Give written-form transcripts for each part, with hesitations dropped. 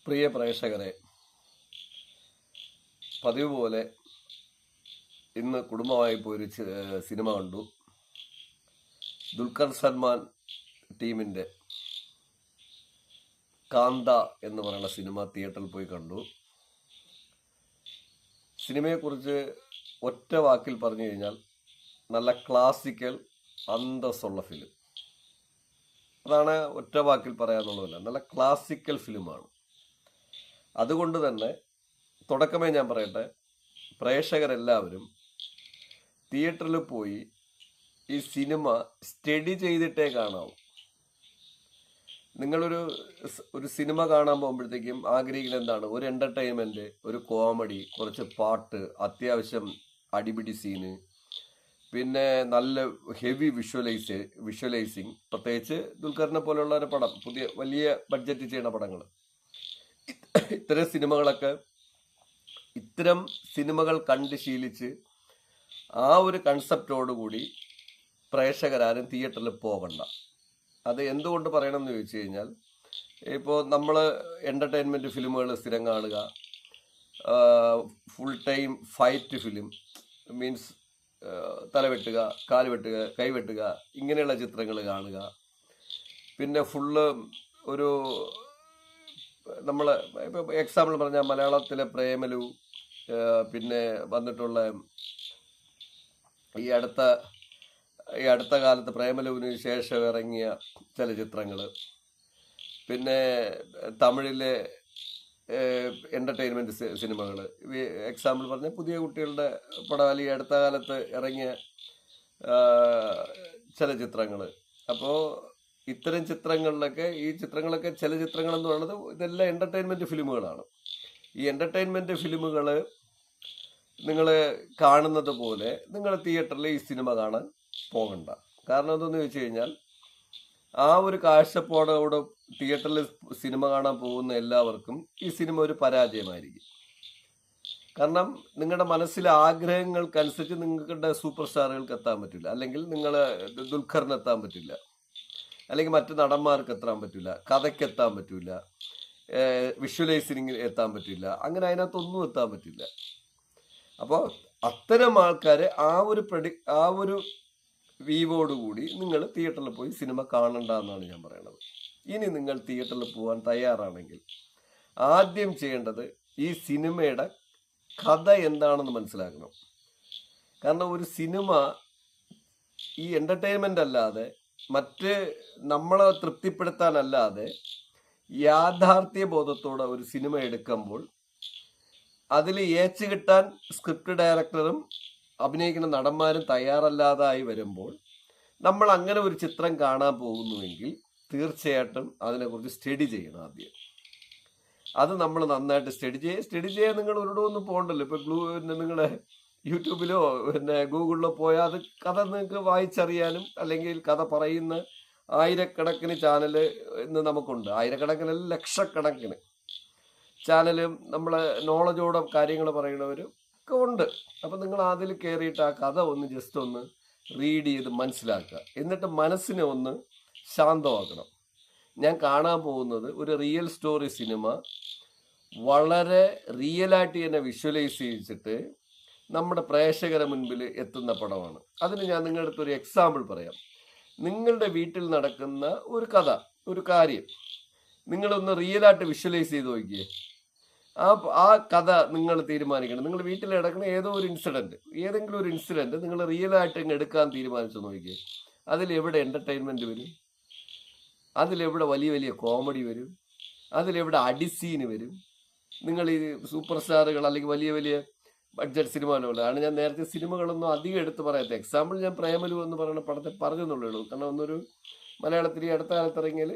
പ്രിയ പ്രേക്ഷകരെ, പതിവ് പോലെ ഇന്ന് കുടുംബമായി പോയൊരു സിനിമ കണ്ടു. ദുൽഖർ സൽമാൻ ടീമിൻ്റെ കാന്ത എന്ന് പറയുന്ന സിനിമ തിയേറ്ററിൽ പോയി കണ്ടു. സിനിമയെക്കുറിച്ച് ഒറ്റ വാക്കിൽ പറഞ്ഞു കഴിഞ്ഞാൽ നല്ല ക്ലാസിക്കൽ അന്തസ്സുള്ള ഫിലിം. അതാണ് ഒറ്റ വാക്കിൽ പറയാന്നുള്ളതല്ല, നല്ല ക്ലാസിക്കൽ ഫിലിമാണ്. അതുകൊണ്ട് തന്നെ തുടക്കമേ ഞാൻ പറയട്ടെ, പ്രേക്ഷകരെല്ലാവരും തിയേറ്ററിൽ പോയി ഈ സിനിമ സ്റ്റഡി ചെയ്തിട്ടേ കാണാവൂ. നിങ്ങളൊരു സിനിമ കാണാൻ പോകുമ്പോഴത്തേക്കും ആഗ്രഹിക്കുന്നത് എന്താണ്? ഒരു എൻ്റർടൈൻമെൻറ്റ്, ഒരു കോമഡി, കുറച്ച് പാട്ട്, അത്യാവശ്യം അടിപിടി സീന്, പിന്നെ നല്ല ഹെവി വിഷ്വലൈസിങ്. പ്രത്യേകിച്ച് ദുൽഖറിനെ പോലെയുള്ള ഒരു പടം, പുതിയ വലിയ ബഡ്ജറ്റ് ചെയ്യുന്ന പടങ്ങൾ, ഇത്തരം സിനിമകൾ കണ്ട് ശീലിച്ച് ആ ഒരു കൺസെപ്റ്റോടുകൂടി പ്രേക്ഷകരാരും തിയേറ്ററിൽ പോകണ്ട. അത് എന്തുകൊണ്ട് പറയണം എന്ന് ചോദിച്ചു കഴിഞ്ഞാൽ, ഇപ്പോൾ നമ്മൾ എൻ്റർടൈൻമെൻറ്റ് ഫിലിമുകൾ സ്ഥിരം കാണുക, full time fight film means തലവെട്ടുക, കാല് വെട്ടുക, കൈവെട്ടുക, ഇങ്ങനെയുള്ള ചിത്രങ്ങൾ കാണുക. പിന്നെ ഫുള്ള് ഒരു നമ്മൾ ഇപ്പോൾ എക്സാമ്പിൾ പറഞ്ഞാൽ മലയാളത്തിലെ പ്രേമലു, പിന്നെ വന്നിട്ടുള്ള ഈ അടുത്ത കാലത്ത് പ്രേമലുവിന് ശേഷം ഇറങ്ങിയ ചില ചിത്രങ്ങൾ, പിന്നെ തമിഴിലെ എൻ്റർടൈൻമെൻറ്റ് സിനിമകൾ, എക്സാമ്പിൾ പറഞ്ഞാൽ പുതിയ കുട്ടികളുടെ പടം, അല്ലെങ്കിൽ അടുത്ത കാലത്ത് ഇറങ്ങിയ ചില ചിത്രങ്ങൾ. അപ്പോൾ ഇത്തരം ചിത്രങ്ങളിലൊക്കെ ചില ചിത്രങ്ങൾ എന്ന് പറയുന്നത് ഇതെല്ലാം എൻ്റർടൈൻമെൻറ്റ് ഫിലിമുകളാണ്. ഈ എൻ്റർടൈൻമെൻറ്റ് ഫിലിമുകൾ നിങ്ങൾ കാണുന്നത് പോലെ നിങ്ങൾ തിയേറ്ററിൽ ഈ സിനിമ കാണാൻ പോകണ്ട. കാരണം എന്തെന്ന് ചോദിച്ചു കഴിഞ്ഞാൽ, ആ ഒരു കാഴ്ചപ്പാടോടെ തിയേറ്ററിൽ സിനിമ കാണാൻ പോകുന്ന എല്ലാവർക്കും ഈ സിനിമ ഒരു പരാജയമായിരിക്കും. കാരണം നിങ്ങളുടെ മനസ്സിലെ ആഗ്രഹങ്ങൾക്കനുസരിച്ച് നിങ്ങളുടെ സൂപ്പർ സ്റ്റാറുകൾക്ക് എത്താൻ പറ്റില്ല, അല്ലെങ്കിൽ നിങ്ങൾ ദുൽഖറിന് എത്താൻ പറ്റില്ല, അല്ലെങ്കിൽ മറ്റു നടന്മാർക്ക് എത്താൻ പറ്റില്ല, കഥയ്ക്ക് എത്താൻ പറ്റില്ല, വിഷ്വലൈസിങ്ങിന് എത്താൻ പറ്റില്ല, അങ്ങനെ അതിനകത്തൊന്നും എത്താൻ പറ്റില്ല. അപ്പോൾ അത്തരം ആൾക്കാർ ആ ഒരു വീവോടുകൂടി നിങ്ങൾ തിയേറ്ററിൽ പോയി സിനിമ കാണണ്ട എന്നാണ് ഞാൻ പറയുന്നത്. ഇനി നിങ്ങൾ തിയേറ്ററിൽ പോകാൻ തയ്യാറാണെങ്കിൽ ആദ്യം ചെയ്യേണ്ടത് ഈ സിനിമയുടെ കഥ എന്താണെന്ന് മനസ്സിലാക്കണം. കാരണം ഒരു സിനിമ ഈ എൻ്റർടൈൻമെൻ്റ് അല്ലാതെ, മറ്റ് നമ്മളെ തൃപ്തിപ്പെടുത്താനല്ലാതെ യാഥാർത്ഥ്യ ബോധത്തോടെ ഒരു സിനിമ എടുക്കുമ്പോൾ അതിൽ ഏച്ചു കിട്ടാൻ സ്ക്രിപ്റ്റ് ഡയറക്ടറും അഭിനയിക്കുന്ന നടന്മാരും തയ്യാറല്ലാതായി വരുമ്പോൾ, നമ്മൾ അങ്ങനെ ഒരു ചിത്രം കാണാൻ പോകുന്നുവെങ്കിൽ തീർച്ചയായിട്ടും അതിനെക്കുറിച്ച് സ്റ്റഡി ചെയ്യണം ആദ്യം. അത് നമ്മൾ നന്നായിട്ട് സ്റ്റഡി ചെയ്യാൻ നിങ്ങൾ ഒരിടമൊന്നും പോകണ്ടല്ലോ. ഇപ്പോൾ നിങ്ങളുടെ യൂട്യൂബിലോ പിന്നെ ഗൂഗിളിലോ പോയാൽ അത് കഥ നിങ്ങൾക്ക് വായിച്ചറിയാനും, അല്ലെങ്കിൽ കഥ പറയുന്ന ആയിരക്കണക്കിന് ചാനൽ ഇന്ന് നമുക്കുണ്ട്. ആയിരക്കണക്കിന്, ലക്ഷക്കണക്കിന് ചാനലും നമ്മളെ നോളജോടെ കാര്യങ്ങൾ പറയുന്നവരും ഒക്കെ ഉണ്ട്. അപ്പം നിങ്ങൾ അതിൽ കയറിയിട്ട് ആ കഥ ഒന്ന് ജസ്റ്റ് ഒന്ന് റീഡ് ചെയ്ത് മനസ്സിലാക്കുക. എന്നിട്ട് മനസ്സിനെ ഒന്ന് ശാന്തമാക്കണം. ഞാൻ കാണാൻ പോകുന്നത് ഒരു റിയൽ സ്റ്റോറി സിനിമ, വളരെ റിയലായിട്ട് തന്നെ വിഷ്വലൈസ് ചെയ്യിച്ചിട്ട് നമ്മുടെ പ്രേക്ഷകരെ മുൻപിൽ എത്തുന്ന പടമാണ്. അതിന് ഞാൻ നിങ്ങളുടെ അടുത്ത് ഒരു എക്സാമ്പിൾ പറയാം. നിങ്ങളുടെ വീട്ടിൽ നടക്കുന്ന ഒരു കഥ, ഒരു കാര്യം നിങ്ങളൊന്ന് റിയലായിട്ട് വിഷ്വലൈസ് ചെയ്ത് നോക്കിയേ. ആ കഥ നിങ്ങൾ തീരുമാനിക്കണം. നിങ്ങൾ വീട്ടിൽ നടക്കുന്ന ഏതെങ്കിലും ഒരു ഇൻസിഡൻറ്റ് നിങ്ങൾ റിയലായിട്ട് അങ്ങ് എടുക്കാൻ തീരുമാനിച്ചു നോക്കിയേ. അതിലെവിടെ എൻ്റർടൈൻമെൻറ്റ് വരും? അതിലെവിടെ വലിയ വലിയ കോമഡി വരും? അതിലെവിടെ അടിസീന് വരും? നിങ്ങൾ ഈ സൂപ്പർ സ്റ്റാറുകൾ അല്ലെങ്കിൽ വലിയ വലിയ ബഡ്ജറ്റ് സിനിമകളുള്ളതാണ്. ഞാൻ നേരത്തെ സിനിമകളൊന്നും അധികം എടുത്ത് പറയാത്ത എക്സാമ്പിൾ ഞാൻ പ്രേമലു എന്ന് പറയുന്ന പടത്തെ പറഞ്ഞെന്നുള്ളൂ. കാരണം ഒന്നൊരു മലയാളത്തിൽ ഈ അടുത്ത കാലത്ത് ഇറങ്ങിയാൽ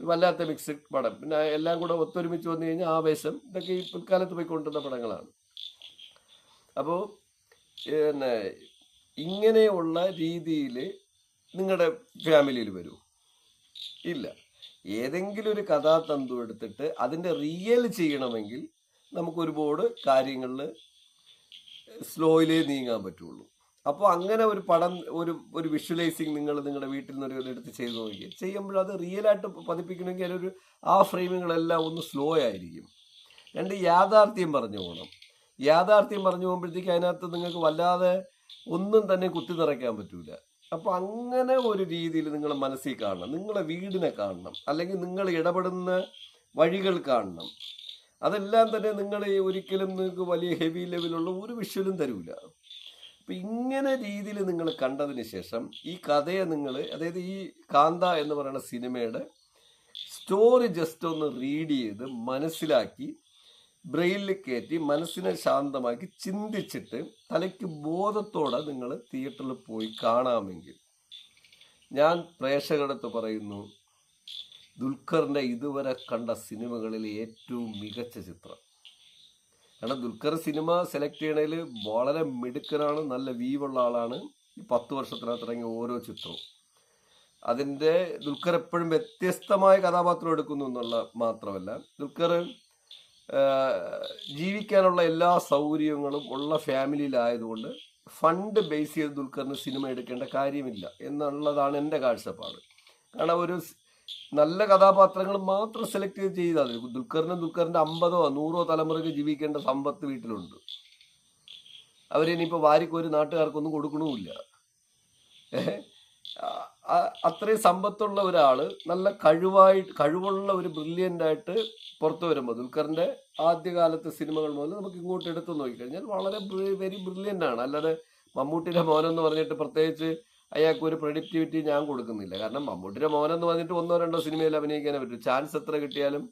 വല്ലാത്ത മിക്സ്ഡ് പടം, പിന്നെ എല്ലാം കൂടെ ഒത്തൊരുമിച്ച് വന്നു കഴിഞ്ഞാൽ ആവേശം, ഇതൊക്കെ ഈ പിൽക്കാലത്ത് പോയിക്കൊണ്ടിരുന്ന പടങ്ങളാണ്. അപ്പോൾ പിന്നെ ഇങ്ങനെയുള്ള രീതിയിൽ നിങ്ങളുടെ ഫാമിലിയിൽ വരൂ? ഇല്ല. ഏതെങ്കിലും ഒരു കഥാതന്തു എടുത്തിട്ട് അതിൻ്റെ റിയൽ ചെയ്യണമെങ്കിൽ നമുക്ക് ഒരുപാട് കാര്യങ്ങളിൽ സ്ലോയിലേ നീങ്ങാൻ പറ്റുള്ളൂ. അപ്പോൾ അങ്ങനെ ഒരു പടം ഒരു വിഷ്വലൈസിങ് നിങ്ങൾ നിങ്ങളുടെ വീട്ടിൽ നിന്ന് ഒരു എടുത്ത് ചെയ്ത് നോക്കി ചെയ്യുമ്പോൾ അത് റിയലായിട്ട് പതിപ്പിക്കണമെങ്കിൽ അതിലൊരു ആ ഫ്രെയിമുകളെല്ലാം ഒന്ന് സ്ലോ ആയിരിക്കും. രണ്ട്, യാഥാർത്ഥ്യം പറഞ്ഞു പോകണം. യാഥാർത്ഥ്യം പറഞ്ഞു പോകുമ്പോഴത്തേക്ക് അതിനകത്ത് നിങ്ങൾക്ക് വല്ലാതെ ഒന്നും തന്നെ കുത്തി നിറയ്ക്കാൻ പറ്റൂല. അപ്പോൾ അങ്ങനെ ഒരു രീതിയിൽ നിങ്ങൾ മനസ്സിൽ കാണണം, നിങ്ങളെ വീടിനെ കാണണം, അല്ലെങ്കിൽ നിങ്ങൾ ഇടപെടുന്ന വഴികൾ കാണണം. അതെല്ലാം തന്നെ നിങ്ങൾ ഒരിക്കലും നിങ്ങൾക്ക് വലിയ ഹെവി ലെവലുള്ള ഒരു വിഷ്വലും തരൂല. അപ്പം ഇങ്ങനെ രീതിയിൽ നിങ്ങൾ കണ്ടതിന് ശേഷം ഈ കഥയെ നിങ്ങൾ, അതായത് ഈ കാന്ത എന്ന് പറയുന്ന സിനിമയുടെ സ്റ്റോറി ജസ്റ്റ് ഒന്ന് റീഡ് ചെയ്ത് മനസ്സിലാക്കി ബ്രെയിനിൽ കയറ്റി മനസ്സിനെ ശാന്തമാക്കി ചിന്തിച്ചിട്ട് തലയ്ക്ക് ബോധത്തോടെ നിങ്ങൾ തിയേറ്ററിൽ പോയി കാണാമെങ്കിൽ, ഞാൻ പ്രേക്ഷകരടുത്ത് പറയുന്നു, ദുൽഖറിൻ്റെ ഇതുവരെ കണ്ട സിനിമകളിൽ ഏറ്റവും മികച്ച ചിത്രം. കാരണം ദുൽഖർ സിനിമ സെലക്ട് ചെയ്യണതിൽ വളരെ മിടുക്കനാണ്, നല്ല വീവുള്ള ആളാണ്. ഈ 10 വർഷത്തിനകത്ത് ഇറങ്ങിയ ഓരോ ചിത്രവും അതിൻ്റെ ദുൽഖർ എപ്പോഴും വ്യത്യസ്തമായ കഥാപാത്രം എടുക്കുന്നു എന്നുള്ള മാത്രമല്ല, ദുൽഖർ ജീവിക്കാനുള്ള എല്ലാ സൗകര്യങ്ങളും ഉള്ള ഫാമിലിയിലായതുകൊണ്ട് ഫണ്ട് ബേസ് ചെയ്ത് ദുൽഖറിന് സിനിമ എടുക്കേണ്ട കാര്യമില്ല എന്നുള്ളതാണ് എൻ്റെ കാഴ്ചപ്പാട്. കാരണം ഒരു നല്ല കഥാപാത്രങ്ങൾ മാത്രം സെലക്ട് ചെയ്താൽ മതി. ദുൽഖറിൻ്റെ 50ഓ 100ഓ തലമുറയ്ക്ക് ജീവിക്കേണ്ട സമ്പത്ത് വീട്ടിലുണ്ട്. അവരിനിപ്പോൾ വാരിക്കോരി നാട്ടുകാർക്കൊന്നും കൊടുക്കണമില്ല. അത്രയും സമ്പത്തുള്ള ഒരാൾ നല്ല കഴിവുള്ള ഒരു ബ്രില്യൻ്റായിട്ട് പുറത്തു വരുമ്പോൾ, ദുൽഖറിൻ്റെ ആദ്യകാലത്തെ സിനിമകൾ മുതൽ നമുക്ക് ഇങ്ങോട്ട് എടുത്തു നോക്കിക്കഴിഞ്ഞാൽ വളരെ വെരി ബ്രില്യൻ്റ് ആണ്. അല്ലാതെ മമ്മൂട്ടിയുടെ മോനെന്ന് പറഞ്ഞിട്ട് പ്രത്യേകിച്ച് അയാൾക്ക് ഒരു പ്രൊഡക്ടിവിറ്റി ഞാൻ കൊടുക്കുന്നില്ല. കാരണം മമ്മൂട്ടിയുടെ മോനെന്ന് പറഞ്ഞിട്ട് 1-2 സിനിമയിൽ അഭിനയിക്കാനേ പറ്റും. ചാൻസ് എത്ര കിട്ടിയാലും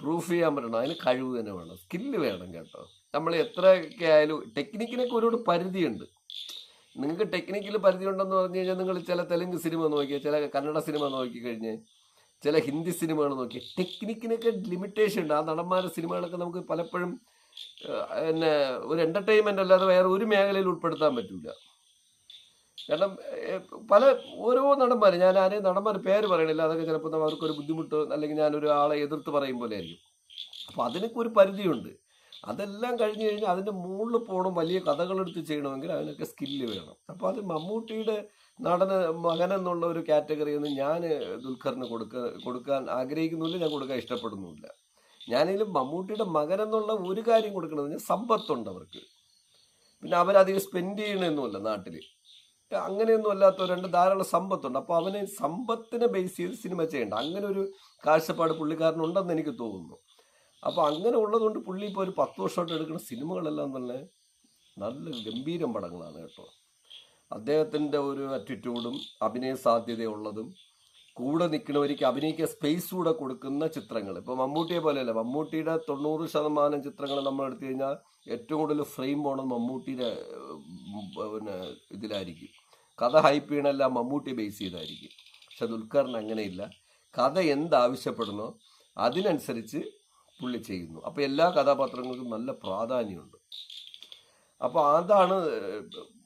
പ്രൂഫ് ചെയ്യാൻ പറ്റണം. അതിന് കഴിവ് തന്നെ വേണം, സ്കില്ല് വേണം കേട്ടോ. നമ്മൾ എത്രയൊക്കെ ആയാലും ടെക്നിക്കിനൊക്കെ ഒരുപാട് പരിധിയുണ്ട്. നിങ്ങൾക്ക് ടെക്നിക്കിൽ പരിധി ഉണ്ടെന്ന് പറഞ്ഞു കഴിഞ്ഞാൽ നിങ്ങൾ ചില തെലുങ്ക് സിനിമ നോക്കിയാൽ, ചില കന്നഡ സിനിമ നോക്കിക്കഴിഞ്ഞ്, ചില ഹിന്ദി സിനിമകൾ നോക്കി, ടെക്നിക്കിനൊക്കെ ലിമിറ്റേഷൻ ഉണ്ട്. ആ നടന്മാരുടെ സിനിമകളൊക്കെ നമുക്ക് പലപ്പോഴും പിന്നെ ഒരു എൻ്റർടൈൻമെൻ്റ് അല്ലാതെ വേറെ ഒരു മേഖലയിൽ ഉൾപ്പെടുത്താൻ പറ്റില്ല. കാരണം ഓരോ നടന്മാർ, ഞാൻ ആരെയും നടന്മാർ പേര് പറയണില്ല, അതൊക്കെ ചിലപ്പോൾ അവർക്കൊരു ബുദ്ധിമുട്ട്, അല്ലെങ്കിൽ ഞാനൊരു ആളെ എതിർത്ത് പറയും പോലെ ആയിരിക്കും. അപ്പോൾ അതിനൊക്കെ ഒരു പരിധിയുണ്ട്. അതെല്ലാം കഴിഞ്ഞ് കഴിഞ്ഞാൽ അതിൻ്റെ മുകളിൽ പോകണം, വലിയ കഥകളെടുത്ത് ചെയ്യണമെങ്കിൽ അതിനൊക്കെ സ്കില്ല് വേണം. അപ്പോൾ അത് മമ്മൂട്ടിയുടെ മകനെന്നുള്ള ഒരു കാറ്റഗറിയൊന്നും ഞാൻ ദുൽഖറിന് കൊടുക്കാൻ ആഗ്രഹിക്കുന്നില്ല, ഞാൻ കൊടുക്കാൻ ഇഷ്ടപ്പെടുന്നുമില്ല. ഞാനെങ്കിലും മമ്മൂട്ടിയുടെ മകനെന്നുള്ള ഒരു കാര്യം കൊടുക്കണമെന്ന് പറഞ്ഞാൽ സമ്പത്തുണ്ട് അവർക്ക്. പിന്നെ അവരധികം സ്പെൻഡ് ചെയ്യണമെന്നുമല്ല നാട്ടിൽ, അങ്ങനെയൊന്നും അല്ലാത്തവരുണ്ട്, ധാരാളം സമ്പത്തുണ്ട്. അപ്പോൾ അവന് സമ്പത്തിനെ ബേസ് ചെയ്ത് സിനിമ ചെയ്യേണ്ട അങ്ങനെ ഒരു കാഴ്ചപ്പാട് പുള്ളിക്കാരനുണ്ടെന്ന് എനിക്ക് തോന്നുന്നു. അപ്പോൾ അങ്ങനെ ഉള്ളതുകൊണ്ട് പുള്ളി ഇപ്പോൾ ഒരു 10 വർഷമായിട്ട് എടുക്കുന്ന സിനിമകളെല്ലാം തന്നെ നല്ല ഗംഭീരം പടങ്ങളാണ് കേട്ടോ. അദ്ദേഹത്തിൻ്റെ ഒരു അറ്റിറ്റ്യൂഡും അഭിനയ സാധ്യതയുള്ളതും കൂടെ നിൽക്കുന്നവർക്ക് അഭിനയിക്കാൻ സ്പേസ് കൂടെ കൊടുക്കുന്ന ചിത്രങ്ങൾ. ഇപ്പോൾ മമ്മൂട്ടിയെ പോലെയല്ല, മമ്മൂട്ടിയുടെ 90% ചിത്രങ്ങൾ നമ്മൾ എടുത്തു കഴിഞ്ഞാൽ ഏറ്റവും കൂടുതൽ ഫ്രെയിം പോകണം മമ്മൂട്ടിയുടെ പിന്നെ ഇതിലായിരിക്കും. കഥ ഹൈപ്പ് ചെയ്യണമെല്ലാം മമ്മൂട്ടി ബേസ് ചെയ്തായിരിക്കും. പക്ഷെ ദുൽഖറിന് അങ്ങനെയില്ല. കഥ എന്താവശ്യപ്പെടുന്നോ അതിനനുസരിച്ച് പുള്ളി ചെയ്യുന്നു. അപ്പോൾ എല്ലാ കഥാപാത്രങ്ങൾക്കും നല്ല പ്രാധാന്യമുണ്ട്. അപ്പോൾ അതാണ്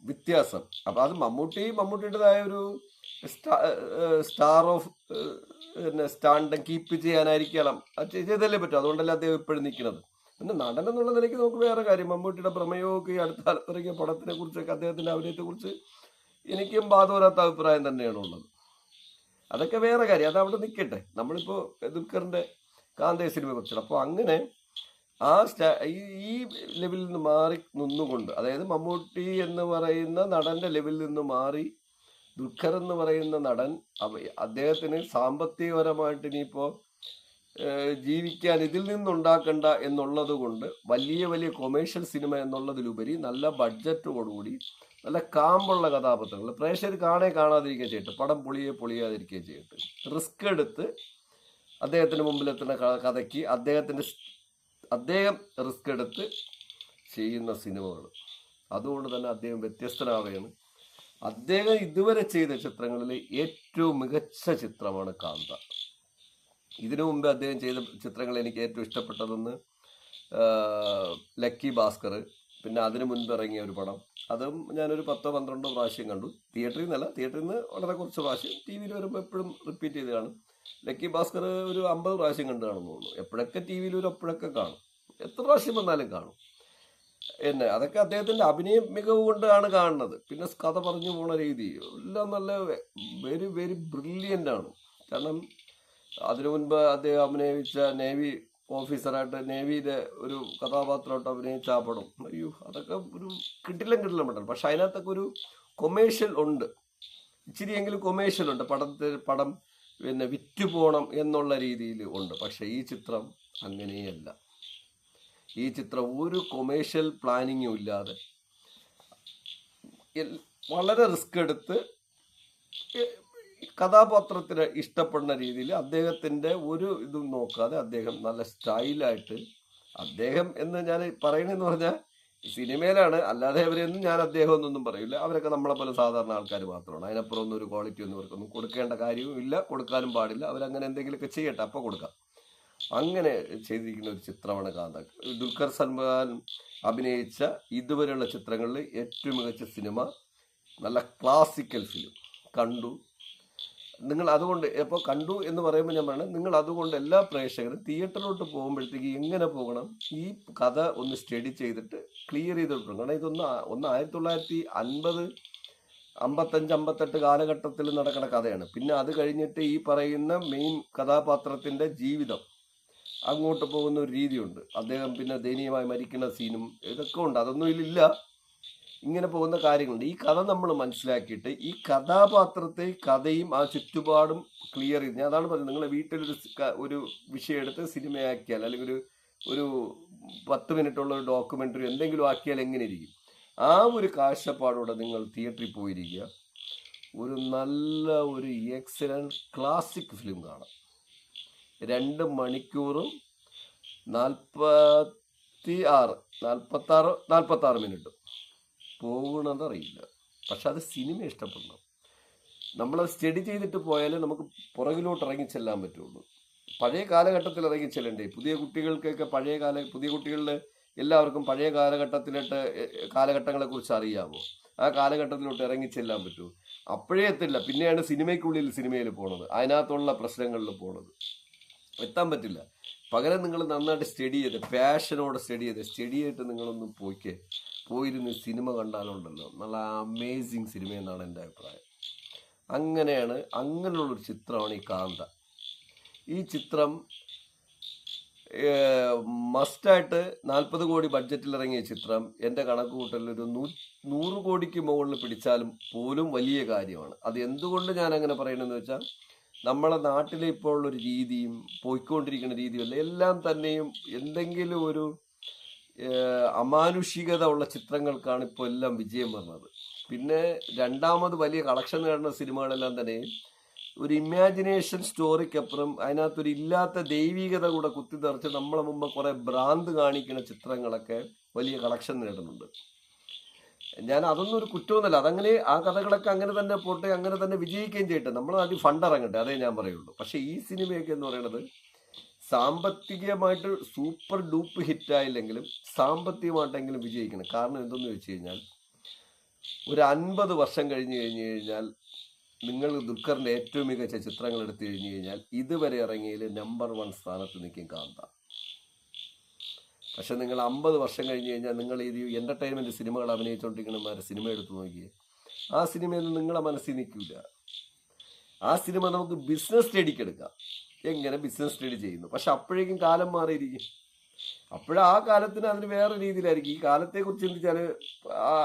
വ്യത്യാസം. അപ്പോൾ അത് മമ്മൂട്ടിയുടേതായ ഒരു സ്റ്റാർ ഓഫ് സ്റ്റാൻഡ് കീപ്പ് ചെയ്യാനായിരിക്കണം, അത് ചെയ്തല്ലേ പറ്റും. അതുകൊണ്ടല്ലേ അദ്ദേഹം ഇപ്പോഴും നിൽക്കുന്നത്. പിന്നെ നടൻ എന്നുള്ള നിലയ്ക്ക് നമുക്ക് വേറെ കാര്യം, മമ്മൂട്ടിയുടെ പ്രമേയമൊക്കെ ഈ അടുത്ത കാലത്തിറങ്ങിയ പടത്തിനെ കുറിച്ചൊക്കെ അദ്ദേഹത്തിൻ്റെ അഭിനയത്തെക്കുറിച്ച് എനിക്കും ബാധവരാത്ത അഭിപ്രായം തന്നെയാണ് ഉള്ളത്. അതൊക്കെ വേറെ കാര്യം, അത് അവിടെ നിൽക്കട്ടെ. നമ്മളിപ്പോൾ ദുൽഖറിൻ്റെ കാന്തയെ സിനിമയെ കുറിച്ചാണ്. അപ്പോൾ അങ്ങനെ ഈ ലെവലിൽ നിന്ന് മാറി നിന്നുകൊണ്ട്, അതായത് മമ്മൂട്ടി എന്ന് പറയുന്ന നടൻ്റെ ലെവലിൽ നിന്ന് മാറി ദുൽഖർ എന്ന് പറയുന്ന നടൻ അദ്ദേഹത്തിന് സാമ്പത്തികപരമായിട്ട് ഇനിയിപ്പോൾ ജീവിക്കാൻ ഇതിൽ നിന്നുണ്ടാക്കണ്ട എന്നുള്ളത് കൊണ്ട് വലിയ വലിയ കൊമേഴ്ഷ്യൽ സിനിമ എന്നുള്ളതിലുപരി നല്ല ബഡ്ജറ്റോടുകൂടി നല്ല കാമ്പുള്ള കഥാപാത്രങ്ങൾ പ്രേക്ഷകർ കാണാതിരിക്കുക ചെയ്തിട്ട്, പടം പൊളിയാതിരിക്കുക ചെയ്തിട്ട്, റിസ്ക് എടുത്ത് അദ്ദേഹത്തിന് മുമ്പിലെത്തുന്ന കഥയ്ക്ക് അദ്ദേഹം റിസ്ക് എടുത്ത് ചെയ്യുന്ന സിനിമകൾ. അതുകൊണ്ട് തന്നെ അദ്ദേഹം വ്യത്യസ്തനാവുകയാണ്. അദ്ദേഹം ഇതുവരെ ചെയ്ത ചിത്രങ്ങളിൽ ഏറ്റവും മികച്ച ചിത്രമാണ് കാന്ത. ഇതിനു മുമ്പ് അദ്ദേഹം ചെയ്ത ചിത്രങ്ങൾ എനിക്ക് ഏറ്റവും ഇഷ്ടപ്പെട്ടതെന്ന് ലക്കി ഭാസ്കർ, പിന്നെ അതിനു മുൻപ് ഇറങ്ങിയ ഒരു പടം, അതും ഞാനൊരു 10-12 പ്രാവശ്യം കണ്ടു. തിയേറ്ററിൽ നിന്ന് വളരെ കുറച്ച് പ്രാവശ്യം, ടി വിയിൽ വരുമ്പോൾ എപ്പോഴും റിപ്പീറ്റ് ചെയ്ത് കാണും. ലക്കി ഭാസ്കർ ഒരു 50 പ്രാവശ്യം കണ്ടു കാണുന്നു തോന്നുന്നു. എപ്പോഴൊക്കെ ടി വിയിൽ വരും അപ്പോഴൊക്കെ കാണും, എത്ര പ്രാവശ്യം വന്നാലും കാണും. എന്നെ അതൊക്കെ അദ്ദേഹത്തിന്റെ അഭിനയ മികവ് കൊണ്ടാണ് കാണുന്നത്. പിന്നെ കഥ പറഞ്ഞു പോണ രീതി എല്ലാം നല്ല വെരി വെരി ബ്രില്യൻ്റ് ആണ്. കാരണം അതിനു മുൻപ് അദ്ദേഹം അഭിനയിച്ച നേവി ഓഫീസറായിട്ട് നേവിയിലെ ഒരു കഥാപാത്രമായിട്ട് അഭിനയിച്ച ആ പടം, അയ്യോ അതൊക്കെ ഒരു കിട്ടില്ല പടം. പക്ഷെ അതിനകത്തൊക്കെ ഒരു കൊമേഴ്ഷ്യൽ ഉണ്ട്, ഇച്ചിരിയെങ്കിലും കൊമേഴ്ഷ്യൽ ഉണ്ട്. പടം പിന്നെ വിറ്റുപോകണം എന്നുള്ള രീതിയിൽ ഉണ്ട്. പക്ഷെ ഈ ചിത്രം അങ്ങനെയല്ല. ഈ ചിത്രം ഒരു കൊമേഴ്ഷ്യൽ പ്ലാനിങ്ങും ഇല്ലാതെ വളരെ റിസ്ക് എടുത്ത് കഥാപാത്രത്തിന് ഇഷ്ടപ്പെടുന്ന രീതിയിൽ അദ്ദേഹത്തിന്റെ ഒരു ഇതും നോക്കാതെ അദ്ദേഹം നല്ല സ്റ്റൈലായിട്ട്, അദ്ദേഹം എന്ന് ഞാൻ പറയണെന്ന് പറഞ്ഞാൽ സിനിമയിലാണ്, അല്ലാതെ അവരെയൊന്നും ഞാൻ അദ്ദേഹം എന്നൊന്നും പറയില്ല. അവരൊക്കെ നമ്മളെ പോലെ സാധാരണ ആൾക്കാർ മാത്രമാണ്. അതിനപ്പുറം ഒന്നും ഒരു ക്വാളിറ്റി ഒന്നും ഇവർക്കൊന്നും കൊടുക്കേണ്ട കാര്യവും ഇല്ല, കൊടുക്കാനും പാടില്ല. അവരങ്ങനെ എന്തെങ്കിലുമൊക്കെ ചെയ്യട്ടെ, അപ്പോൾ കൊടുക്കാം. അങ്ങനെ ചെയ്തിരിക്കുന്ന ഒരു ചിത്രമാണ് കാന്ത. ദുൽഖർ സൽമാൻ അഭിനയിച്ച ഇതുവരെയുള്ള ചിത്രങ്ങളിൽ ഏറ്റവും മികച്ച സിനിമ, നല്ല ക്ലാസിക്കൽ ഫിലിം. കണ്ടു നിങ്ങൾ, അതുകൊണ്ട് ഇപ്പോൾ കണ്ടു എന്ന് പറയുമ്പോൾ ഞാൻ പറയണത്, നിങ്ങൾ അതുകൊണ്ട് എല്ലാ പ്രേക്ഷകരും തിയേറ്ററിലോട്ട് പോകുമ്പോഴത്തേക്ക് എങ്ങനെ പോകണം, ഈ കഥ ഒന്ന് സ്റ്റഡി ചെയ്തിട്ട് ക്ലിയർ ചെയ്തിട്ട്. കാരണം ഇതൊന്ന് 1950, 55, 58 കാലഘട്ടത്തിൽ നടക്കുന്ന കഥയാണ്. പിന്നെ അത് കഴിഞ്ഞിട്ട് ഈ പറയുന്ന മെയിൻ കഥാപാത്രത്തിന്റെ ജീവിതം അങ്ങോട്ട് പോകുന്ന ഒരു രീതിയുണ്ട്. അദ്ദേഹം പിന്നെ ദയനീയമായി മരിക്കുന്ന സീനും ഇതൊക്കെ ഉണ്ട്. അതൊന്നും ഇതിലില്ല. ഇങ്ങനെ പോകുന്ന കാര്യങ്ങളുണ്ട്. ഈ കഥ നമ്മൾ മനസ്സിലാക്കിയിട്ട് ഈ കഥാപാത്രത്തെ, കഥയും ആ ചുറ്റുപാടും ക്ലിയർ ചെയ്ത്, ഞാൻ അതാണ് പറഞ്ഞത്, നിങ്ങളെ വീട്ടിലൊരു ഒരു വിഷയം എടുത്ത് സിനിമയാക്കിയാൽ, അല്ലെങ്കിൽ ഒരു 10 മിനിറ്റുള്ള ഒരു ഡോക്യുമെന്ററി എന്തെങ്കിലും ആക്കിയാൽ എങ്ങനെ ഇരിക്കും? ആ ഒരു കാഴ്ചപ്പാടോടെ നിങ്ങൾ തിയേറ്ററിൽ പോയിരിക്കുക. ഒരു നല്ല ഒരു എക്സലന്റ് ക്ലാസിക് ഫിലിം കാണാം. 2 മണിക്കൂറും 46 മിനിറ്റും പോകുന്നതറിയില്ല. പക്ഷെ അത് സിനിമ ഇഷ്ടപ്പെടണം. നമ്മളത് സ്റ്റഡി ചെയ്തിട്ട് പോയാലേ നമുക്ക് പുറകിലോട്ട് ഇറങ്ങിച്ചെല്ലാൻ പറ്റുള്ളൂ. പഴയ കാലഘട്ടത്തിൽ ഇറങ്ങിച്ചെല്ലണ്ടേ? പുതിയ കുട്ടികൾക്കൊക്കെ പുതിയ കുട്ടികളിൽ എല്ലാവർക്കും പഴയ കാലഘട്ടങ്ങളെക്കുറിച്ച് അറിയാമോ? ആ കാലഘട്ടത്തിലോട്ട് ഇറങ്ങിച്ചെല്ലാൻ പറ്റുമോ? അപ്പോഴേ എത്തില്ല. പിന്നെയാണ് സിനിമയിൽ പോണത്, അതിനകത്തുള്ള പ്രശ്നങ്ങളിൽ പോണത്. എത്താൻ പറ്റില്ല. പകരം നിങ്ങൾ നന്നായിട്ട് സ്റ്റഡി ചെയ്ത്, പാഷനോടെ സ്റ്റഡി ചെയ്തിട്ട് നിങ്ങളൊന്ന് പോയിരുന്ന് സിനിമ കണ്ടാലുണ്ടല്ലോ, നല്ല അമേസിങ് സിനിമ എന്നാണ് എൻ്റെ അഭിപ്രായം. അങ്ങനെയുള്ളൊരു ചിത്രമാണ് ഈ കാന്ത. ഈ ചിത്രം മസ്റ്റായിട്ട് 40 കോടി ബഡ്ജറ്റിൽ ഇറങ്ങിയ ചിത്രം എൻ്റെ കണക്ക് കൂട്ടലിൽ ഒരു 100 കോടിക്ക് മുകളിൽ പിടിച്ചാലും പോലും വലിയ കാര്യമാണ്. അത് എന്തുകൊണ്ട് ഞാൻ അങ്ങനെ പറയണമെന്ന് വെച്ചാൽ, നമ്മളെ നാട്ടിലെ ഇപ്പോൾ ഉള്ളൊരു രീതിയും പോയിക്കൊണ്ടിരിക്കുന്ന രീതിയല്ല, എല്ലാം തന്നെയും എന്തെങ്കിലും ഒരു അമാനുഷികത ഉള്ള ചിത്രങ്ങൾക്കാണ് ഇപ്പോൾ എല്ലാം വിജയം വന്നത്. പിന്നെ രണ്ടാമത് വലിയ കളക്ഷൻ നേടുന്ന സിനിമകളെല്ലാം തന്നെ ഒരു ഇമാജിനേഷൻ സ്റ്റോറിക്കപ്പുറം അതിനകത്തൊരു ഇല്ലാത്ത ദൈവികത കൂടെ കുത്തിനിറച്ച് നമ്മളെ മുമ്പ് കുറെ ഭ്രാന്ത് കാണിക്കുന്ന ചിത്രങ്ങളൊക്കെ വലിയ കളക്ഷൻ നേടുന്നുണ്ട്. ഞാൻ അതൊന്നും ഒരു കുറ്റമൊന്നുമല്ല. അതങ്ങനെ, ആ കഥകളൊക്കെ അങ്ങനെ തന്നെ പോട്ടെ, അങ്ങനെ തന്നെ വിജയിക്കുകയും ചെയ്യട്ടെ. നമ്മൾ അതിൽ ഫണ്ട് ഇറങ്ങട്ടെ, അതേ ഞാൻ പറയുള്ളൂ. പക്ഷെ ഈ സിനിമയൊക്കെ എന്ന് പറയുന്നത് സാമ്പത്തികമായിട്ട് സൂപ്പർ ഡൂപ്പ് ഹിറ്റായില്ലെങ്കിലും സാമ്പത്തികമായിട്ടെങ്കിലും വിജയിക്കണം. കാരണം എന്തെന്ന് വെച്ച് കഴിഞ്ഞാൽ, ഒരു 50 വർഷം കഴിഞ്ഞ് കഴിഞ്ഞാൽ നിങ്ങൾ ദുൽഖറിന്റെ ഏറ്റവും മികച്ച ചിത്രങ്ങൾ എടുത്തു കഴിഞ്ഞു കഴിഞ്ഞാൽ ഇതുവരെ ഇറങ്ങിയതിൽ നമ്പർ 1 സ്ഥാനത്ത് നിൽക്കും കാന്ത. പക്ഷെ നിങ്ങൾ 50 വർഷം കഴിഞ്ഞ് കഴിഞ്ഞാൽ നിങ്ങൾ ഈ എന്റർടൈൻമെന്റ് സിനിമകൾ അഭിനയിച്ചുകൊണ്ടിരിക്കുന്നവരെ സിനിമ എടുത്തു നോക്കിയേ, ആ സിനിമയൊന്നും നിങ്ങളെ മനസ്സിൽ നിൽക്കില്ല. ആ സിനിമ നമുക്ക് ബിസിനസ് സ്റ്റഡിക്ക് എടുക്കാം, എങ്ങനെ ബിസിനസ് സ്റ്റഡി ചെയ്യുന്നു. പക്ഷെ അപ്പോഴേക്കും കാലം മാറിയിരിക്കും. ആ കാലത്തിന് അതിന് വേറെ രീതിയിലായിരിക്കും. ഈ കാലത്തെ കുറിച്ച് ചിന്തിച്ചാൽ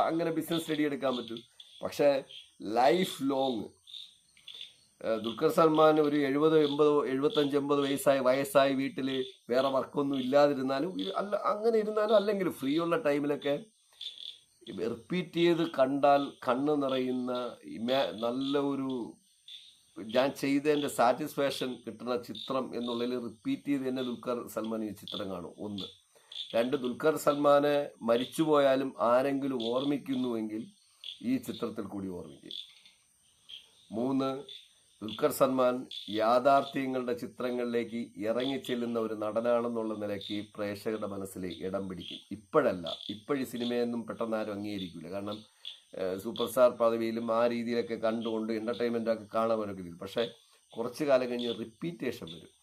അങ്ങനെ ബിസിനസ് സ്റ്റഡി എടുക്കാൻ പറ്റും. പക്ഷെ ലൈഫ് ലോങ് ദുൽഖർ സൽമാൻ ഒരു 70, 80, 75, 80 വയസ്സായി വീട്ടിൽ വേറെ വർക്കൊന്നും ഇല്ലാതിരുന്നാലും, അങ്ങനെ ഇരുന്നാലും, അല്ലെങ്കിൽ ഫ്രീ ഉള്ള ടൈമിലൊക്കെ റിപ്പീറ്റ് ചെയ്ത് കണ്ടാൽ കണ്ണ് നിറയുന്ന നല്ല ഒരു, ഞാൻ ചെയ്തതിൻ്റെ സാറ്റിസ്ഫാക്ഷൻ കിട്ടുന്ന ചിത്രം എന്നുള്ളതിൽ റിപ്പീറ്റ് ചെയ്ത് തന്നെ ദുൽഖർ സൽമാൻ ഈ ചിത്രം കാണും. 1. 2, ദുൽഖർ സൽമാനെ മരിച്ചുപോയാലും ആരെങ്കിലും ഓർമ്മിക്കുന്നുവെങ്കിൽ ഈ ചിത്രത്തിൽ കൂടി ഓർമ്മിക്കും. 3, ദുൽഖർ സൽമാൻ യാഥാർത്ഥ്യങ്ങളുടെ ചിത്രങ്ങളിലേക്ക് ഇറങ്ങിച്ചെല്ലുന്ന ഒരു നടനാണെന്നുള്ള നിലയ്ക്ക് പ്രേക്ഷകരുടെ മനസ്സിൽ ഇടം പിടിക്കും. ഇപ്പോഴീ സിനിമയൊന്നും പെട്ടെന്ന് ആരും അംഗീകരിക്കില്ല. കാരണം സൂപ്പർ സ്റ്റാർ പദവിയിലും ആ രീതിയിലൊക്കെ കണ്ടുകൊണ്ട് എൻ്റർടൈൻമെൻ്റൊക്കെ കാണാൻ പറ്റും. പക്ഷേ കുറച്ച് കാലം കഴിഞ്ഞ് റിപ്പീറ്റേഷൻ വരും.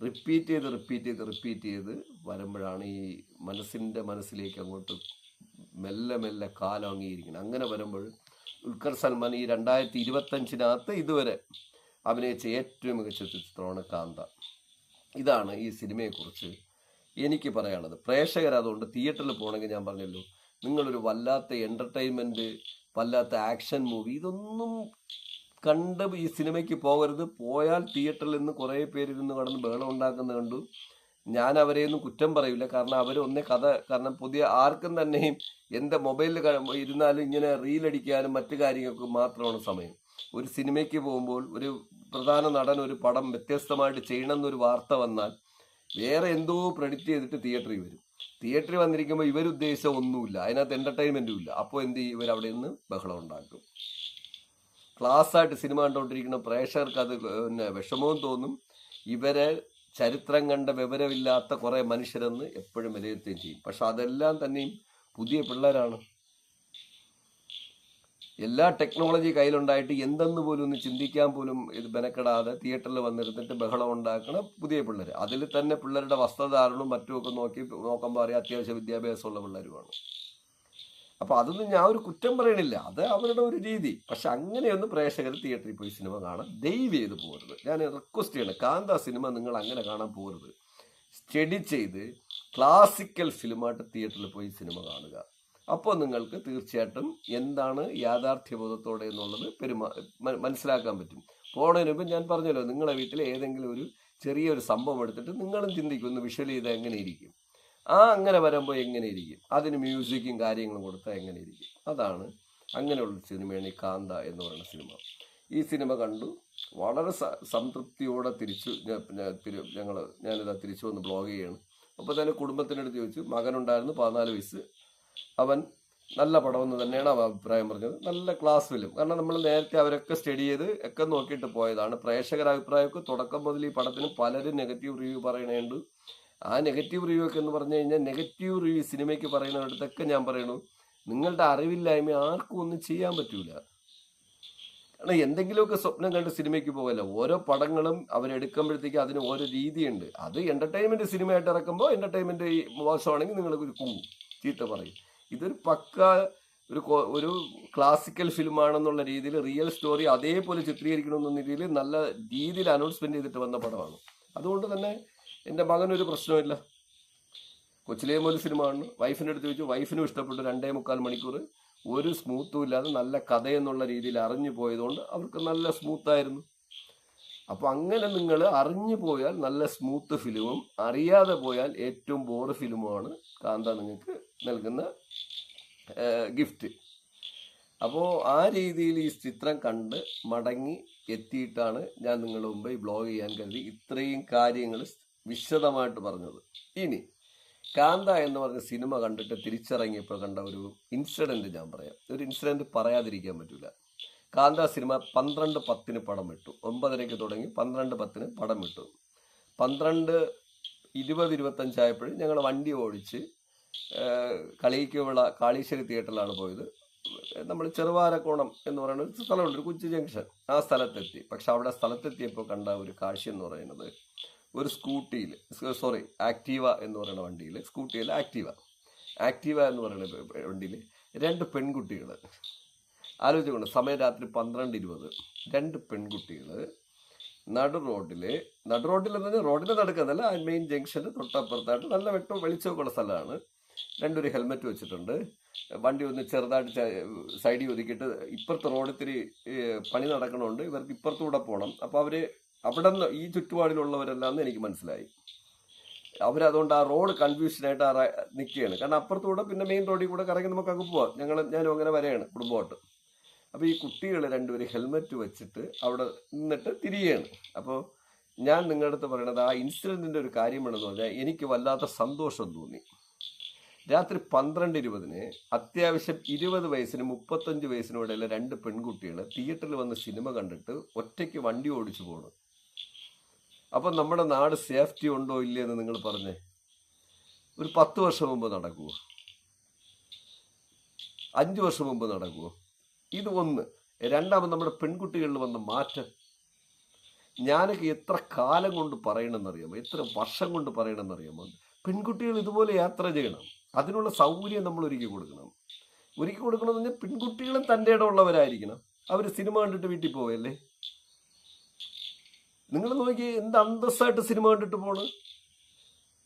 റിപ്പീറ്റ് ചെയ്ത് വരുമ്പോഴാണ് ഈ മനസ്സിലേക്ക് അങ്ങോട്ട് മെല്ലെ മെല്ലെ കാലം അംഗീകരിക്കുന്നത്. അങ്ങനെ വരുമ്പോൾ ദുൽഖർ സൽമാൻ ഈ 2025 ഇതുവരെ അഭിനയിച്ച ഏറ്റവും മികച്ച ചിത്രമാണ് കാന്ത. ഇതാണ് ഈ സിനിമയെക്കുറിച്ച് എനിക്ക് പറയാനുള്ളത്. പ്രേക്ഷകർ അതുകൊണ്ട് തിയേറ്ററിൽ പോകണമെങ്കിൽ ഞാൻ പറഞ്ഞല്ലോ, നിങ്ങളൊരു വല്ലാത്ത എൻ്റർടൈൻമെൻറ്റ്, വല്ലാത്ത ആക്ഷൻ മൂവി ഇതൊന്നും കണ്ട് ഈ സിനിമയ്ക്ക് പോകരുത്. പോയാൽ തിയേറ്ററിൽ നിന്ന് കുറേ പേരിരുന്ന് കടന്ന് ബഹളം ഉണ്ടാക്കുന്നത് കണ്ടു. ഞാൻ അവരെയൊന്നും കുറ്റം പറയില്ല, കാരണം അവർ കാരണം പുതിയ ആർക്കും തന്നെയും എൻ്റെ മൊബൈലിൽ ഇരുന്നാലും ഇങ്ങനെ റീലടിക്കാനും മറ്റു കാര്യങ്ങൾക്കും മാത്രമാണ് സമയം. ഒരു സിനിമയ്ക്ക് പോകുമ്പോൾ ഒരു പ്രധാന നടൻ ഒരു പടം വ്യത്യസ്തമായിട്ട് ചെയ്യണമെന്നൊരു വാർത്ത വന്നാൽ വേറെ എന്തോ പ്രെഡിക്റ്റ് ചെയ്തിട്ട് തിയേറ്ററിൽ വരും. തിയേറ്ററിൽ വന്നിരിക്കുമ്പോൾ ഇവരുദ്ദേശിച്ച ഒന്നുമില്ല, അതിനകത്ത് എൻ്റർടൈൻമെൻറ്റും ഇല്ല. അപ്പോൾ എന്ത് ചെയ്യും? ഇവർ അവിടെ നിന്ന് ബഹളം ഉണ്ടാക്കും. ക്ലാസ്സായിട്ട് സിനിമ കണ്ടുകൊണ്ടിരിക്കുന്ന പ്രേക്ഷകർക്ക് അത് പിന്നെ വിഷമവും തോന്നും. ഇവരെ ചരിത്രം കണ്ട വിവരമില്ലാത്ത കുറേ മനുഷ്യരെന്ന് എപ്പോഴും വിലയിരുത്തുകയും ചെയ്യും. പക്ഷെ അതെല്ലാം തന്നെയും പുതിയ പിള്ളേരാണ്. എല്ലാ ടെക്നോളജി കയ്യിലുണ്ടായിട്ട് എന്തെന്ന് പോലും ഒന്ന് ചിന്തിക്കാൻ പോലും ഇത് മെനക്കെടാതെ തിയേറ്ററിൽ വന്നിരുന്നിട്ട് ബഹളം ഉണ്ടാക്കണ പുതിയ പിള്ളേർ. അതിൽ തന്നെ പിള്ളേരുടെ വസ്ത്രധാരണവും മറ്റുമൊക്കെ നോക്കുമ്പോൾ അറിയാം അത്യാവശ്യം വിദ്യാഭ്യാസമുള്ള പിള്ളേരുമാണ്. അപ്പോൾ അതൊന്നും ഞാൻ ഒരു കുറ്റം പറയണില്ല, അത് അവരുടെ ഒരു രീതി. പക്ഷെ അങ്ങനെയൊന്നും പ്രേക്ഷകർ തിയേറ്ററിൽ പോയി സിനിമ കാണാൻ ദയവ് ചെയ്ത് പോകരുത്. ഞാൻ റിക്വസ്റ്റ് ചെയ്യണം, കാന്ത സിനിമ നിങ്ങൾ അങ്ങനെ കാണാൻ പോകരുത്. സ്റ്റഡി ചെയ്ത് ക്ലാസിക്കൽ ഫിലിമായിട്ട് തിയേറ്ററിൽ പോയി സിനിമ കാണുക. അപ്പോൾ നിങ്ങൾക്ക് തീർച്ചയായിട്ടും എന്താണ് യാഥാർത്ഥ്യബോധത്തോടെ എന്നുള്ളത് മനസ്സിലാക്കാൻ പറ്റും. പോണതിന് മുമ്പ് ഞാൻ പറഞ്ഞല്ലോ, നിങ്ങളെ വീട്ടിൽ ഏതെങ്കിലും ഒരു ചെറിയൊരു സംഭവം എടുത്തിട്ട് നിങ്ങളും ചിന്തിക്കും, ഒന്ന് വിഷ്വൽ ചെയ്താൽ എങ്ങനെ ഇരിക്കും, അങ്ങനെ വരുമ്പോൾ എങ്ങനെ ഇരിക്കും, അതിന് മ്യൂസിക്കും കാര്യങ്ങളും കൊടുത്താൽ എങ്ങനെ ഇരിക്കും. അതാണ് അങ്ങനെയുള്ള സിനിമയാണ് ഈ കാന്ത എന്ന് പറയുന്ന സിനിമ. ഈ സിനിമ കണ്ടു വളരെ സംതൃപ്തിയോടെ ഞാനിതാ തിരിച്ചു വന്ന് ബ്ലോഗ് ചെയ്യണം. അപ്പോൾ തന്നെ കുടുംബത്തിനടുത്ത് ചോദിച്ചു, മകനുണ്ടായിരുന്നു 14 വയസ്സ്, അവൻ നല്ല പടമെന്ന് തന്നെയാണ് അവൻ അഭിപ്രായം പറഞ്ഞത്. നല്ല ക്ലാസ് ഫിലിം, കാരണം നമ്മൾ നേരത്തെ അവരൊക്കെ സ്റ്റഡി ചെയ്ത് ഒക്കെ നോക്കിയിട്ട് പോയതാണ്. പ്രേക്ഷകർ അഭിപ്രായമൊക്കെ തുടക്കം മുതൽ ഈ പടത്തിന് പലരും നെഗറ്റീവ് റിവ്യൂ പറയണുണ്ട്. ആ നെഗറ്റീവ് റിവ്യൂ ഒക്കെ എന്ന് പറഞ്ഞു കഴിഞ്ഞാൽ, നെഗറ്റീവ് റിവ്യൂ സിനിമയ്ക്ക് പറയുന്നിടത്തൊക്കെ ഞാൻ പറയണു, നിങ്ങളുടെ അറിവില്ലായ്മ ആർക്കും ഒന്നും ചെയ്യാൻ പറ്റൂല. കാരണം എന്തെങ്കിലുമൊക്കെ സ്വപ്നം കണ്ട് സിനിമയ്ക്ക് പോകല്ല. ഓരോ പടങ്ങളും അവരെടുക്കുമ്പോഴത്തേക്ക് അതിന് ഓരോ രീതിയുണ്ട്. അത് എൻ്റർടൈൻമെൻറ്റ് സിനിമയായിട്ട് ഇറക്കുമ്പോൾ എൻ്റർടൈൻമെൻറ്റ് മോശമാണെങ്കിൽ നിങ്ങൾ ഒരു ചീത്ത പറയും. ഇതൊരു പക്ക ഒരു ക്ലാസിക്കൽ ഫിലിമാണെന്നുള്ള രീതിയിൽ റിയൽ സ്റ്റോറി അതേപോലെ ചിത്രീകരിക്കണമെന്ന രീതിയിൽ നല്ല രീതിയിൽ അനൗൺസ്മെൻറ്റ് ചെയ്തിട്ട് വന്ന പടമാണ്. അതുകൊണ്ട് തന്നെ എൻ്റെ മകനൊരു പ്രശ്നമില്ല. കൊച്ചിലേ മുതൽ സിനിമ കാണുന്നു. വൈഫിൻ്റെ അടുത്ത് ചോദിച്ചു, വൈഫിനും ഇഷ്ടപ്പെട്ടു. 2.25 മണിക്കൂർ ഒരു സ്മൂത്തും ഇല്ലാതെ നല്ല കഥയെന്നുള്ള രീതിയിൽ അറിഞ്ഞു പോയതുകൊണ്ട് അവർക്ക് നല്ല സ്മൂത്തായിരുന്നു. അപ്പോൾ അങ്ങനെ നിങ്ങൾ അറിഞ്ഞു പോയാൽ നല്ല സ്മൂത്ത് ഫിലിമും, അറിയാതെ പോയാൽ ഏറ്റവും ബോറ് ഫിലിമുമാണ് കാന്ത നിങ്ങൾക്ക് നൽകുന്ന ഗിഫ്റ്റ്. അപ്പോൾ ആ രീതിയിൽ ഈ ചിത്രം കണ്ട് മടങ്ങി എത്തിയിട്ടാണ് ഞാൻ നിങ്ങളുടെ മുമ്പ് ഈ ബ്ലോഗ് ചെയ്യാൻ കരുതി ഇത്രയും കാര്യങ്ങൾ വിശദമായിട്ട് പറഞ്ഞത്. ഇനി കാന്ത എന്ന് പറഞ്ഞ സിനിമ കണ്ടിട്ട് തിരിച്ചിറങ്ങിയപ്പോൾ കണ്ട ഒരു ഇൻസിഡൻറ്റ് ഞാൻ പറയാം. ഒരു ഇൻസിഡൻറ്റ് പറയാതിരിക്കാൻ പറ്റില്ല. കാന്ത സിനിമ 12:10 പടം വിട്ടു. 9:30 തുടങ്ങി 12:10 പടം വിട്ടു. 12:20-25 ആയപ്പോഴും ഞങ്ങൾ വണ്ടി ഓടിച്ച് കളിയിക്കുവിള കാളീശ്ശേരി തിയേറ്ററിലാണ് പോയത്. നമ്മൾ ചെറുവാരക്കോണം എന്ന് പറയുന്ന ഒരു സ്ഥലമുണ്ട്, ഒരു കൊച്ചു ജംഗ്ഷൻ. ആ സ്ഥലത്തെത്തി. പക്ഷെ അവിടെ സ്ഥലത്തെത്തിയപ്പോൾ കണ്ട ഒരു കാഴ്ച എന്ന് പറയുന്നത്, ഒരു ആക്റ്റീവ എന്ന് പറയുന്ന വണ്ടിയിൽ, സ്കൂട്ടിയിൽ ആക്റ്റീവ എന്ന് പറയുന്ന വണ്ടിയിൽ 2 പെൺകുട്ടികൾ, ആലോചിച്ചുകൊണ്ട് സമയം രാത്രി 12:20, 2 പെൺകുട്ടികൾ നടു റോഡിൽ എന്ന് പറഞ്ഞാൽ റോഡിൻ്റെ നടുക്കുന്നല്ല, മെയിൻ ജംഗ്ഷന് തൊട്ടപ്പുറത്തായിട്ട് നല്ല വെളിച്ചമൊക്കെ ഉള്ള സ്ഥലമാണ്. 2 ഹെൽമെറ്റ് വെച്ചിട്ടുണ്ട്. വണ്ടി ഒന്ന് ചെറുതായിട്ട് സൈഡിൽ ഒതുക്കിയിട്ട് ഇപ്പുറത്തെ റോഡിത്തിരി പണി നടക്കണമുണ്ട്, ഇവർക്ക് ഇപ്പുറത്തൂടെ പോകണം. അപ്പോൾ അവർ അവിടെ നിന്ന് ഈ ചുറ്റുപാടിലുള്ളവരെല്ലാം എനിക്ക് മനസ്സിലായി. അവരതുകൊണ്ട് ആ റോഡ് കൺഫ്യൂഷനായിട്ട് നിൽക്കുകയാണ്. കാരണം അപ്പുറത്തൂടെ പിന്നെ മെയിൻ റോഡിൽ കൂടെ കറങ്ങി നമുക്ക് അങ്ങ് പോവാം. ഞാനും അങ്ങനെ വരെയാണ് കുടുംബമായിട്ട്. അപ്പോൾ ഈ കുട്ടികൾ 2 ഹെൽമെറ്റ് വെച്ചിട്ട് അവിടെ നിന്നിട്ട് തിരികെയാണ്. അപ്പോൾ ഞാൻ നിങ്ങളുടെ അടുത്ത് പറയണത്, ആ ഇൻസിഡൻറ്റിൻ്റെ ഒരു കാര്യമാണെന്ന് പറഞ്ഞാൽ എനിക്ക് വല്ലാത്ത സന്തോഷം തോന്നി. രാത്രി 12:20 അത്യാവശ്യം 20 വയസ്സിനും 35 വയസ്സിനും ഇടയിലെ 2 പെൺകുട്ടികൾ തിയേറ്ററിൽ വന്ന് സിനിമ കണ്ടിട്ട് ഒറ്റയ്ക്ക് വണ്ടി ഓടിച്ചു പോകണം. അപ്പം നമ്മുടെ നാട് സേഫ്റ്റി ഉണ്ടോ ഇല്ലയെന്ന് നിങ്ങൾ പറഞ്ഞേ. ഒരു 10 വർഷം മുമ്പ് നടക്കുമോ? 5 വർഷം മുമ്പ് നടക്കുമോ? ഇത് ഒന്ന്. രണ്ടാമത് നമ്മുടെ പെൺകുട്ടികളിൽ വന്ന മാറ്റം. ഞാനൊക്കെ എത്ര കാലം കൊണ്ട് പറയണമെന്നറിയാമോ, എത്ര വർഷം കൊണ്ട് പറയണമെന്നറിയാമോ, പെൺകുട്ടികൾ ഇതുപോലെ യാത്ര ചെയ്യണം. അതിനുള്ള സൗകര്യം നമ്മൾ ഒരുക്കി കൊടുക്കണം. ഒരുക്കി കൊടുക്കണമെന്ന് പറഞ്ഞാൽ പെൺകുട്ടികളും തൻ്റെ ഇടമുള്ളവരായിരിക്കണം. അവർ സിനിമ കണ്ടിട്ട് വീട്ടിൽ പോവല്ലേ? നിങ്ങൾ നോക്കി എന്ത് അന്തസ്സായിട്ട് സിനിമ കണ്ടിട്ട് പോണ്.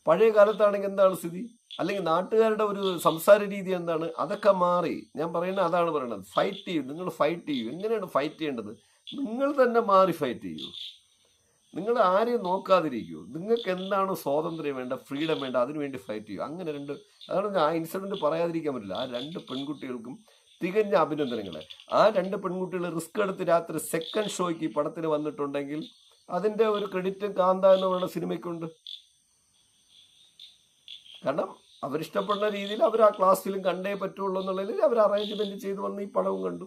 പഴയ കാലത്താണെങ്കിൽ എന്താണ് സ്ഥിതി? അല്ലെങ്കിൽ നാട്ടുകാരുടെ ഒരു സംസാര രീതി എന്താണ്? അതൊക്കെ മാറി. ഞാൻ പറയുന്നത് അതാണ് പറയണത്. ഫൈറ്റ് ചെയ്യൂ, നിങ്ങൾ ഫൈറ്റ് ചെയ്യൂ. എങ്ങനെയാണ് ഫൈറ്റ് ചെയ്യേണ്ടത്? നിങ്ങൾ തന്നെ മാറി ഫൈറ്റ് ചെയ്യൂ. നിങ്ങൾ ആരെയും നോക്കാതിരിക്കൂ. നിങ്ങൾക്ക് എന്താണ് സ്വാതന്ത്ര്യം വേണ്ട, ഫ്രീഡം വേണ്ട, അതിനുവേണ്ടി ഫൈറ്റ് ചെയ്യൂ. അങ്ങനെ അതാണ് ആ ഇൻസിഡന്റ് പറയാതിരിക്കാൻ പറ്റില്ല. ആ 2 പെൺകുട്ടികൾക്കും തികഞ്ഞ അഭിനന്ദനങ്ങളെ. ആ 2 പെൺകുട്ടികൾ റിസ്ക് എടുത്ത് രാത്രി സെക്കൻഡ് ഷോയ്ക്ക് ഈ പടത്തിന് വന്നിട്ടുണ്ടെങ്കിൽ അതിന്റെ ഒരു ക്രെഡിറ്റ് കാന്ത എന്ന് പറയുന്ന സിനിമയ്ക്കുണ്ട്. കാരണം അവരിഷ്ടപ്പെടുന്ന രീതിയിൽ അവർ ആ ക്ലാസ്സിലും കണ്ടേ പറ്റുള്ളൂ എന്നുള്ളതിൽ അവർ അറേഞ്ച്മെന്റ് ചെയ്ത് വന്ന് ഈ പടവും കണ്ടു.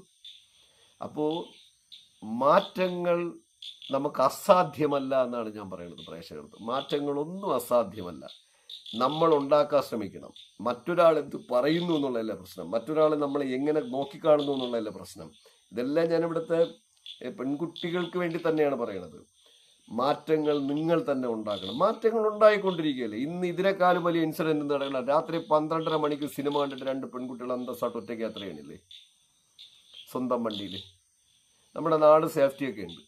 അപ്പോൾ മാറ്റങ്ങൾ നമുക്ക് അസാധ്യമല്ല എന്നാണ് ഞാൻ പറയുന്നത് പ്രേക്ഷകർക്ക്. മാറ്റങ്ങളൊന്നും അസാധ്യമല്ല. നമ്മൾ ഉണ്ടാക്കാൻ ശ്രമിക്കണം. മറ്റൊരാൾ എന്ത് പറയുന്നു എന്നുള്ളതല്ല പ്രശ്നം, മറ്റൊരാളെ നമ്മൾ എങ്ങനെ നോക്കിക്കാണുന്നു എന്നുള്ളതല്ല പ്രശ്നം. ഇതെല്ലാം ഞാൻ ഇവിടുത്തെ പെൺകുട്ടികൾക്ക് വേണ്ടി തന്നെയാണ് പറയുന്നത്. മാറ്റങ്ങൾ നിങ്ങൾ തന്നെ ഉണ്ടാക്കണം. മാറ്റങ്ങൾ ഉണ്ടായിക്കൊണ്ടിരിക്കുകയല്ലേ. ഇന്ന് ഇതിനേക്കാളും വലിയ ഇൻസിഡന്റ് എന്ത് നടക്കണം? രാത്രി 12:30 മണിക്ക് സിനിമ കണ്ടിട്ട് 2 പെൺകുട്ടികൾ അന്തസ്സായിട്ട് ഒറ്റയ്ക്ക് യാത്ര ചെയ്യണില്ലേ സ്വന്തം വണ്ടിയിൽ? നമ്മുടെ നാട് സേഫ്റ്റിയൊക്കെ ഉണ്ട്,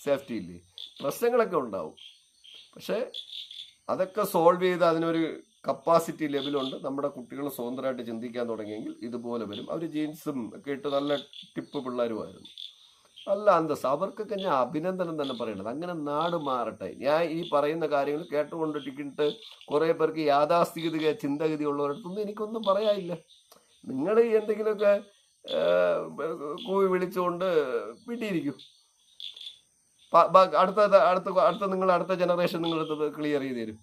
സേഫ്റ്റി ഇല്ലേ? പ്രശ്നങ്ങളൊക്കെ ഉണ്ടാവും, പക്ഷെ അതൊക്കെ സോൾവ് ചെയ്ത് അതിനൊരു കപ്പാസിറ്റി ലെവലുണ്ട്. നമ്മുടെ കുട്ടികൾ സ്വതന്ത്രമായിട്ട് ചിന്തിക്കാൻ തുടങ്ങിയെങ്കിൽ ഇതുപോലെ വരും. അവർ ജീൻസും ഒക്കെ ഇട്ട് നല്ല ടിപ്പ് പിള്ളേരുമായിരുന്നു, നല്ല അന്തസ്. അവർക്കൊക്കെ ഞാൻ അഭിനന്ദനം തന്നെ പറയണത്. അങ്ങനെ നാട് മാറട്ടെ. ഞാൻ ഈ പറയുന്ന കാര്യങ്ങൾ കേട്ടുകൊണ്ടിരിക്കിട്ട് കുറേ പേർക്ക് യാഥാസ്ഥിതിക ചിന്തഗതി ഉള്ളവരടുത്തൊന്നും എനിക്കൊന്നും പറയാനില്ല. നിങ്ങൾ എന്തെങ്കിലുമൊക്കെ കൂവി വിളിച്ചുകൊണ്ട് വീട്ടിയിരിക്കും. അടുത്ത നിങ്ങൾ അടുത്ത ജനറേഷൻ നിങ്ങളടുത്ത് ക്ലിയർ ചെയ്ത് തരും.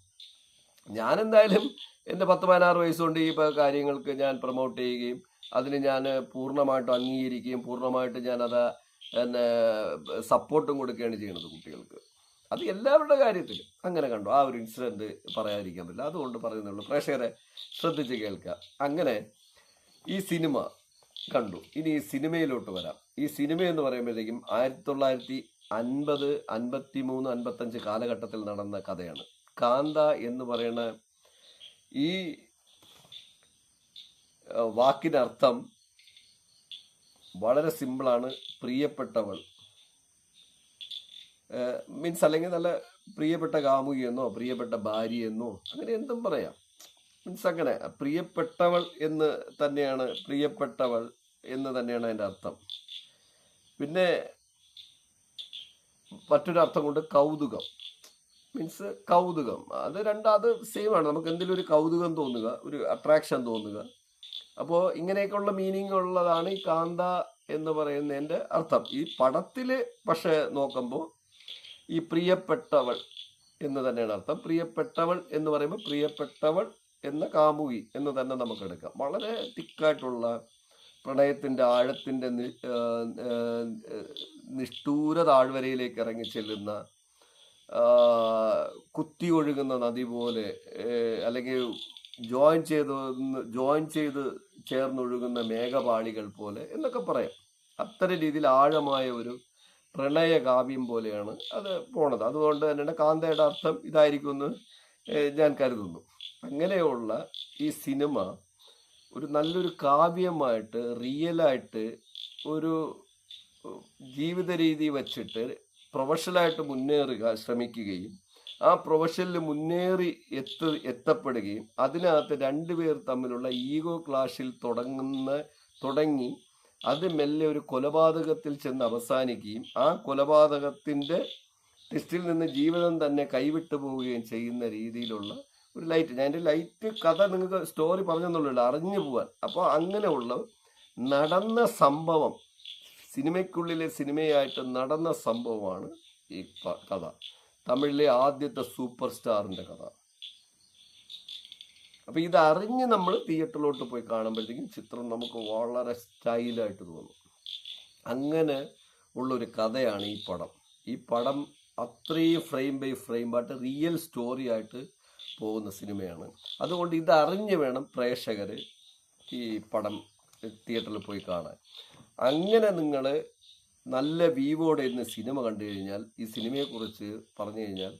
ഞാൻ എന്തായാലും എൻ്റെ 10-16 വയസ്സുകൊണ്ട് ഈ കാര്യങ്ങൾക്ക് ഞാൻ പ്രൊമോട്ട് ചെയ്യുകയും അതിന് ഞാൻ പൂർണ്ണമായിട്ടും അംഗീകരിക്കുകയും പൂർണ്ണമായിട്ട് ഞാനത് പിന്നെ സപ്പോർട്ടും കൊടുക്കുകയാണ് ചെയ്യുന്നത് കുട്ടികൾക്ക്. അത് എല്ലാവരുടെ കാര്യത്തിൽ അങ്ങനെ കണ്ടു. ആ ഒരു ഇൻസിഡന്റ് പറയാതിരിക്കാൻ പറ്റില്ല, അതുകൊണ്ട് പറയുന്നുള്ളൂ. പ്രേക്ഷകരെ ശ്രദ്ധിച്ച് കേൾക്കുക. അങ്ങനെ ഈ സിനിമ കണ്ടു. ഇനി ഈ സിനിമയിലോട്ട് വരാം. ഈ സിനിമ എന്ന് പറയുമ്പോഴത്തേക്കും 1950, 53, 55 കാലഘട്ടത്തിൽ നടന്ന കഥയാണ്. കാന്ത എന്ന് പറയുന്ന ഈ വാക്കിനർത്ഥം വളരെ സിമ്പിളാണ്. പ്രിയപ്പെട്ടവൾ മീൻസ് അല്ലെങ്കിൽ നല്ല പ്രിയപ്പെട്ട കാമുകിയെന്നോ പ്രിയപ്പെട്ട ഭാര്യയെന്നോ അങ്ങനെ എന്തും പറയാം. മീൻസ് അങ്ങനെ പ്രിയപ്പെട്ടവൾ എന്ന് തന്നെയാണ്, പ്രിയപ്പെട്ടവൾ എന്ന് തന്നെയാണ് അതിൻ്റെ അർത്ഥം. പിന്നെ മറ്റൊരർത്ഥം കൊണ്ട് കൗതുകം, മീൻസ് കൗതുകം. അത് സെയിം ആണ്. നമുക്ക് എന്തെങ്കിലും ഒരു കൗതുകം തോന്നുക, ഒരു അട്രാക്ഷൻ തോന്നുക. അപ്പോൾ ഇങ്ങനെയൊക്കെയുള്ള മീനിങ് ഉള്ളതാണ് ഈ കാന്ത എന്ന് പറയുന്നതിൻ്റെ അർത്ഥം. ഈ പടത്തില് പക്ഷെ നോക്കുമ്പോൾ ഈ പ്രിയപ്പെട്ടവൾ എന്ന് തന്നെയാണ് അർത്ഥം. പ്രിയപ്പെട്ടവൾ എന്ന് പറയുമ്പോൾ പ്രിയപ്പെട്ടവൾ എന്ന കാമുകി എന്ന് തന്നെ നമുക്ക് എടുക്കാം. വളരെ തിക്കായിട്ടുള്ള പ്രണയത്തിൻ്റെ ആഴത്തിൻ്റെ നിഷ്ഠൂര താഴ്വരയിലേക്ക് ഇറങ്ങി ചെല്ലുന്ന കുത്തി ഒഴുകുന്ന നദി പോലെ, അല്ലെങ്കിൽ ജോയിൻ ചെയ്ത് ചേർന്നൊഴുകുന്ന മേഘപാളികൾ പോലെ എന്നൊക്കെ പറയാം. അത്തരം രീതിയിൽ ആഴമായ ഒരു പ്രണയകാവ്യം പോലെയാണ് അത് പോണത്. അതുകൊണ്ട് തന്നെയാണ് കാന്തയുടെ അർത്ഥം ഇതായിരിക്കുമെന്ന് ഞാൻ കരുതുന്നു. അങ്ങനെയുള്ള ഈ സിനിമ ഒരു നല്ലൊരു കാവ്യമായിട്ട് റിയലായിട്ട് ഒരു ജീവിത രീതി വച്ചിട്ട് പ്രൊഫഷണലായിട്ട് മുന്നേറുക ശ്രമിക്കുകയും ആ പ്രൊഫഷനിൽ മുന്നേറി എത്തപ്പെടുകയും അതിനകത്ത് 2 പേർ തമ്മിലുള്ള ഈഗോ ക്ലാഷിൽ തുടങ്ങി അത് മെല്ലെ ഒരു കൊലപാതകത്തിൽ ചെന്ന് അവസാനിക്കുകയും ആ കൊലപാതകത്തിൻ്റെ ടെസ്റ്റിൽ നിന്ന് ജീവിതം തന്നെ കൈവിട്ടു പോവുകയും ചെയ്യുന്ന രീതിയിലുള്ള ഒരു ലൈറ്റ്. ഞാൻ എൻ്റെ ലൈറ്റ് കഥ നിങ്ങൾക്ക് സ്റ്റോറി പറഞ്ഞെന്നുള്ളൂ അറിഞ്ഞു പോവാൻ. അപ്പോൾ അങ്ങനെയുള്ള നടന്ന സംഭവം, സിനിമയ്ക്കുള്ളിലെ സിനിമയായിട്ട് നടന്ന സംഭവമാണ് ഈ കഥ. തമിഴിലെ ആദ്യത്തെ സൂപ്പർ സ്റ്റാറിൻ്റെ കഥ. അപ്പം ഇതറിഞ്ഞ് നമ്മൾ തിയേറ്ററിലോട്ട് പോയി കാണുമ്പോഴത്തേക്കും ചിത്രം നമുക്ക് വളരെ സ്റ്റൈലായിട്ട് തോന്നും. അങ്ങനെ ഉള്ളൊരു കഥയാണ് ഈ പടം. ഈ പടം അത്രയും ഫ്രെയിം ബൈ ഫ്രെയിം ആയിട്ട് റിയൽ സ്റ്റോറി ആയിട്ട് പോകുന്ന സിനിമയാണ്. അതുകൊണ്ട് ഇതറിഞ്ഞ് വേണം പ്രേക്ഷകർ ഈ പടം തിയേറ്ററിൽ പോയി കാണാൻ. അങ്ങനെ നിങ്ങൾ നല്ല വീവോടെ ഇരുന്ന് സിനിമ കണ്ടു കഴിഞ്ഞാൽ ഈ സിനിമയെക്കുറിച്ച് പറഞ്ഞു കഴിഞ്ഞാൽ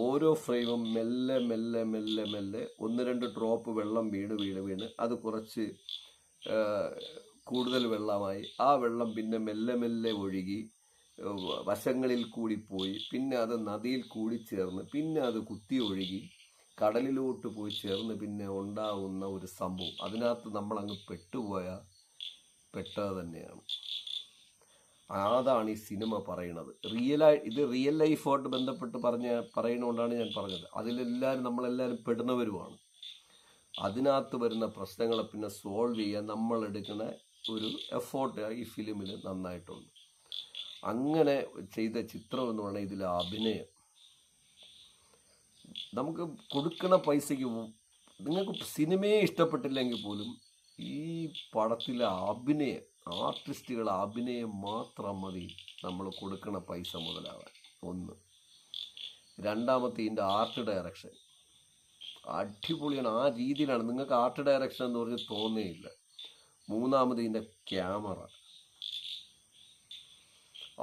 ഓരോ ഫ്രെയിമും മെല്ലെ മെല്ലെ മെല്ലെ മെല്ലെ 1-2 ഡ്രോപ്പ് വെള്ളം വീണ് അത് കുറച്ച് കൂടുതൽ വെള്ളമായി ആ വെള്ളം പിന്നെ മെല്ലെ മെല്ലെ ഒഴുകി വശങ്ങളിൽ കൂടി പോയി പിന്നെ അത് നദിയിൽ കൂടി ചേർന്ന് പിന്നെ അത് കുത്തി ഒഴുകി കടലിലോട്ട് പോയി ചേർന്ന് പിന്നെ ഉണ്ടാവുന്ന ഒരു സംഭവം. അതിനകത്ത് നമ്മളങ്ങ് പെട്ടത് തന്നെയാണ്. അതാണ് ഈ സിനിമ പറയണത്. ഇത് റിയൽ ലൈഫോട്ട് ബന്ധപ്പെട്ട് പറയണോണ്ടാണ് ഞാൻ പറഞ്ഞത്. നമ്മളെല്ലാവരും പെടുന്നവരുമാണ്. അതിനകത്ത് വരുന്ന പ്രശ്നങ്ങളെ പിന്നെ സോൾവ് ചെയ്യാൻ നമ്മൾ എടുക്കുന്ന ഒരു എഫോർട്ട് ഈ ഫിലിമിൽ നന്നായിട്ടുണ്ട്. അങ്ങനെ ചെയ്ത ചിത്രം എന്ന് പറഞ്ഞാൽ ഇതിലെ അഭിനയം, നമുക്ക് കൊടുക്കുന്ന പൈസയ്ക്ക് നിങ്ങൾക്ക് സിനിമയെ ഇഷ്ടപ്പെട്ടില്ലെങ്കിൽ പോലും ഈ പടത്തിലെ ആർട്ടിസ്റ്റുകളെ അഭിനയം മാത്രം മതി നമ്മൾ കൊടുക്കുന്ന പൈസ മുതലാവാൻ. ഒന്ന്. രണ്ടാമത്തെ ഇതിൻ്റെ ആർട്ട് ഡയറക്ഷൻ അടിപൊളിയാണ്. ആ രീതിയിലാണ്. നിങ്ങൾക്ക് ആർട്ട് ഡയറക്ഷൻ എന്ന് പറഞ്ഞ് തോന്നുകയില്ല. മൂന്നാമത് ഇതിൻ്റെ ക്യാമറ,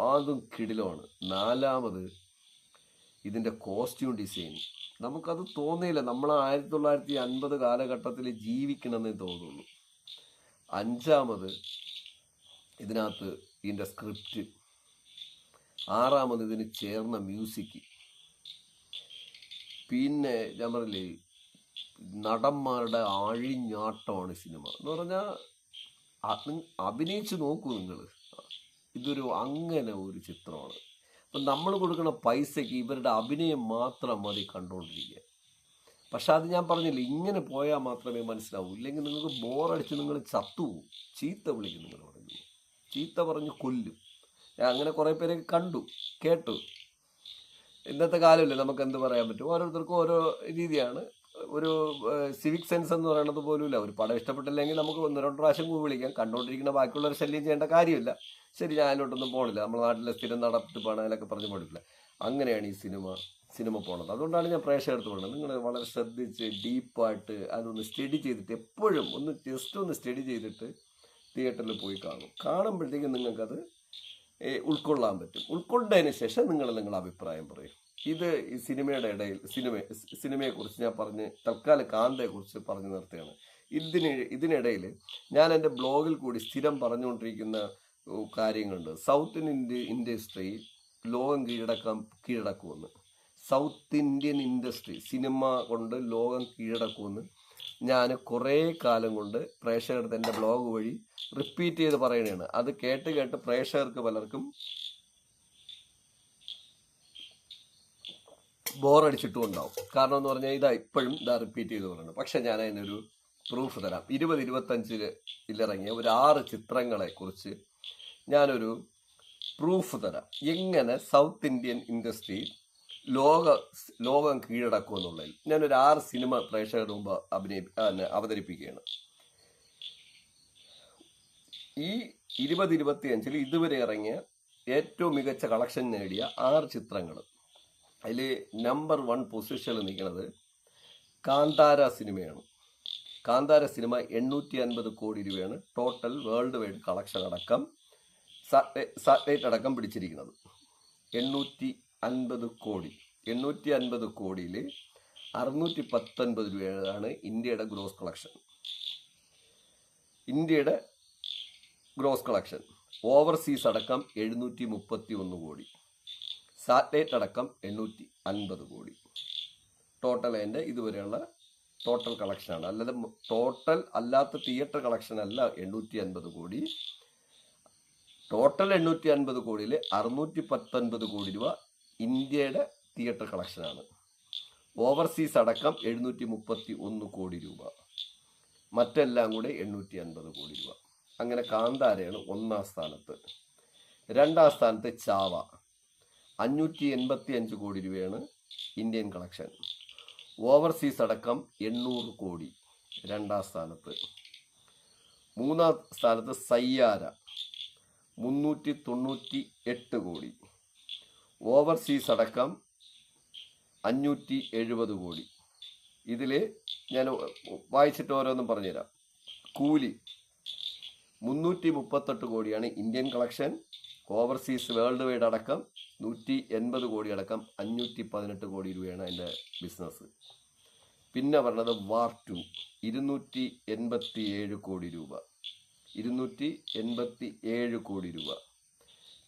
അതും കിടിലമാണ്. നാലാമത് ഇതിൻ്റെ കോസ്റ്റ്യൂം ഡിസൈൻ, നമുക്കത് തോന്നിയില്ല. നമ്മൾ 1950 കാലഘട്ടത്തിൽ ജീവിക്കണമെന്നേ തോന്നുള്ളൂ. അഞ്ചാമത് ഇതിനകത്ത് ഇതിൻ്റെ സ്ക്രിപ്റ്റ്. ആറാമത് ഇതിന് ചേർന്ന മ്യൂസിക്. പിന്നെ ഞാൻ പറഞ്ഞില്ലേ, നടന്മാരുടെ ആഴിഞ്ഞാട്ടമാണ് സിനിമ എന്ന് പറഞ്ഞാൽ. അഭിനയിച്ച് നോക്കൂ നിങ്ങൾ. അങ്ങനെ ഒരു ചിത്രമാണ്. അപ്പം നമ്മൾ കൊടുക്കുന്ന പൈസയ്ക്ക് ഇവരുടെ അഭിനയം മാത്രം മതി കണ്ടുകൊണ്ടിരിക്കുക. പക്ഷെ അത് ഞാൻ പറഞ്ഞില്ല, ഇങ്ങനെ പോയാൽ മാത്രമേ മനസ്സിലാവൂ. ഇല്ലെങ്കിൽ നിങ്ങൾക്ക് ബോറടിച്ച് നിങ്ങൾ ചത്തുപോകും. ചീത്ത വിളിക്കും. നിങ്ങൾ പറഞ്ഞു ചീത്ത പറഞ്ഞ് കൊല്ലും. ഞാൻ അങ്ങനെ കുറേ പേരെ കേട്ടു. ഇന്നത്തെ കാലമല്ലേ, നമുക്ക് എന്ത് പറയാൻ പറ്റും. ഓരോരുത്തർക്കും ഓരോ രീതിയാണ്. ഒരു സിവിക് സെൻസ് എന്ന് പറയുന്നത് പോലുമില്ല. ഒരു പടം ഇഷ്ടപ്പെട്ടില്ലെങ്കിൽ നമുക്ക് 1-2 പ്രാവശ്യം വിളിക്കാം. കണ്ടുകൊണ്ടിരിക്കുന്ന ബാക്കിയുള്ളവർ ശല്യം ചെയ്യേണ്ട കാര്യമില്ല. ശരി, ഞാൻ അതിലോട്ടൊന്നും പോകണില്ല. നമ്മുടെ നാട്ടിലെ സ്ഥിരം നടത്തിപ്പാണ്, അതിലൊക്കെ പറഞ്ഞു പോയിട്ടില്ല. അങ്ങനെയാണ് ഈ സിനിമ പോണത്. അതുകൊണ്ടാണ് ഞാൻ പ്രേക്ഷകർക്ക് പറയുന്നത്, നിങ്ങൾ വളരെ ശ്രദ്ധിച്ച് ഡീപ്പായിട്ട് അതൊന്ന് സ്റ്റഡി ചെയ്തിട്ട്, എപ്പോഴും ജസ്റ്റ് ഒന്ന് സ്റ്റഡി ചെയ്തിട്ട് തിയേറ്ററിൽ പോയി കാണുമ്പോഴത്തേക്കും നിങ്ങൾക്കത് ഉൾക്കൊള്ളാൻ പറ്റും. ഉൾക്കൊണ്ടതിന് ശേഷം നിങ്ങളുടെ അഭിപ്രായം പറയും. ഇത് ഈ സിനിമയെക്കുറിച്ച് ഞാൻ തൽക്കാലം കാന്തയെക്കുറിച്ച് പറഞ്ഞു നിർത്തുകയാണ്. ഇതിനിടയിൽ ഞാൻ എൻ്റെ ബ്ലോഗിൽ കൂടി സ്ഥിരം പറഞ്ഞുകൊണ്ടിരിക്കുന്ന കാര്യങ്ങളുണ്ട്. സൗത്ത് ഇന്ത്യൻ ഇൻഡസ്ട്രി ലോകം കീഴടക്കുമെന്ന്. സൗത്ത് ഇന്ത്യൻ ഇൻഡസ്ട്രി സിനിമ കൊണ്ട് ലോകം കീഴടക്കുമെന്ന് ഞാൻ കുറേ കാലം കൊണ്ട് പ്രേക്ഷകർക്ക് എൻ്റെ ബ്ലോഗ് വഴി റിപ്പീറ്റ് ചെയ്ത് പറയണതാണ്. അത് കേട്ട് പ്രേക്ഷകർക്ക് പലർക്കും ബോറടിച്ചിട്ടും ഉണ്ടാവും. കാരണം എന്ന് പറഞ്ഞാൽ ഇപ്പോഴും റിപ്പീറ്റ് ചെയ്ത് പറയുന്നത്. പക്ഷെ ഞാൻ അതിനൊരു പ്രൂഫ് തരാം. 2025 ഇറങ്ങിയ ഒരു 6 ചിത്രങ്ങളെ കുറിച്ച് ഞാനൊരു പ്രൂഫ് തരാം. എങ്ങനെ സൗത്ത് ഇന്ത്യൻ ഇൻഡസ്ട്രി ലോകം കീഴടക്കും എന്നുള്ളതിൽ ഞാനൊരു 6 സിനിമ പ്രേക്ഷകരുടെ മുമ്പ് അവതരിപ്പിക്കുകയാണ്. ഈ 2025 ഇതുവരെ ഇറങ്ങിയ ഏറ്റവും മികച്ച കളക്ഷൻ നേടിയ 6 ചിത്രങ്ങൾ. അതിൽ നമ്പർ 1 പൊസിഷനിൽ നിൽക്കുന്നത് കാന്താര സിനിമയാണ്. കാന്താര സിനിമ 850 കോടി രൂപയാണ് ടോട്ടൽ വേൾഡ് വൈഡ് കളക്ഷൻ അടക്കം, സാറ്റലൈറ്റ് അടക്കം പിടിച്ചിരിക്കുന്നത്. 850 കോടി. 850 കോടിയിൽ 619 രൂപയാണ് ഇന്ത്യയുടെ ഗ്രോസ് കളക്ഷൻ. ഓവർസീസ് അടക്കം 731 കോടി. സാറ്റലൈറ്റ് അടക്കം 850 കോടി. ടോട്ടൽ അതിൻ്റെ ഇതുവരെയുള്ള ടോട്ടൽ കളക്ഷനാണ്. ടോട്ടൽ അല്ലാത്ത തിയേറ്റർ കളക്ഷൻ അല്ല 850 കോടി. ടോട്ടൽ 850 കോടിയിൽ 619 കോടി രൂപ ഇന്ത്യയുടെ തിയേറ്റർ കളക്ഷനാണ്. ഓവർസീസ് അടക്കം 731 കോടി രൂപ. മറ്റെല്ലാം കൂടെ 850 കോടി രൂപ. അങ്ങനെ കാന്താരയാണ് 1-ാം സ്ഥാനത്ത്. 2-ാം സ്ഥാനത്ത് ചാവ 585 കോടി രൂപയാണ് ഇന്ത്യൻ കളക്ഷൻ. ഓവർസീസ് അടക്കം 800 കോടി 2-ാം സ്ഥാനത്ത്. 3-ാം സ്ഥാനത്ത് സയ്യാര 398 കോടി. ഓവർസീസ് അടക്കം 570 കോടി. ഇതിൽ ഞാൻ വായിച്ചിട്ട് ഓരോന്നും പറഞ്ഞുതരാം. കൂലി 338 കോടിയാണ് Indian collection. Overseas world wide അടക്കം 180 കോടി അടക്കം 518 കോടി രൂപയാണ് അതിൻ്റെ ബിസിനസ്. പിന്നെ പറഞ്ഞത് വാർ 2 287 കോടി രൂപ, 287 കോടി രൂപ.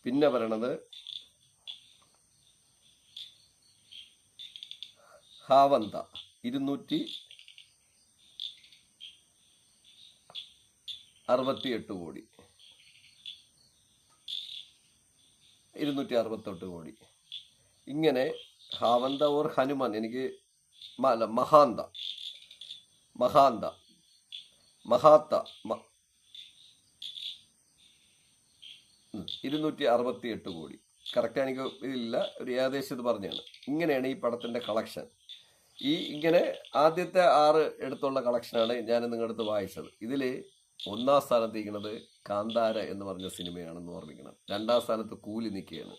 പിന്നെ പറയണത് ഹാവന്ത 268 കോടി, 268 കോടി. ഇങ്ങനെ ഹാവന്ത ഓർ ഹനുമാൻ, എനിക്ക് മഹാന്ത, മഹാത്ത 268 കോടി. കറക്റ്റ് എനിക്ക് ഇതില്ല, ഒരു ഏകദേശം ഇത് പറഞ്ഞാണ്. ഇങ്ങനെയാണ് ഈ പടത്തിന്റെ കളക്ഷൻ. ഇങ്ങനെ ആദ്യത്തെ 6 എടുത്തുള്ള കളക്ഷനാണ് ഞാൻ നിങ്ങളുടെ അടുത്ത് വായിച്ചത്. ഇതിൽ 1-ാം സ്ഥാനത്ത് ഇരിക്കുന്നത് കാന്താര എന്ന് പറഞ്ഞ സിനിമയാണെന്ന് ഓർമ്മിക്കണം. 2-ാം സ്ഥാനത്ത് കൂലി നിൽക്കുകയാണ്.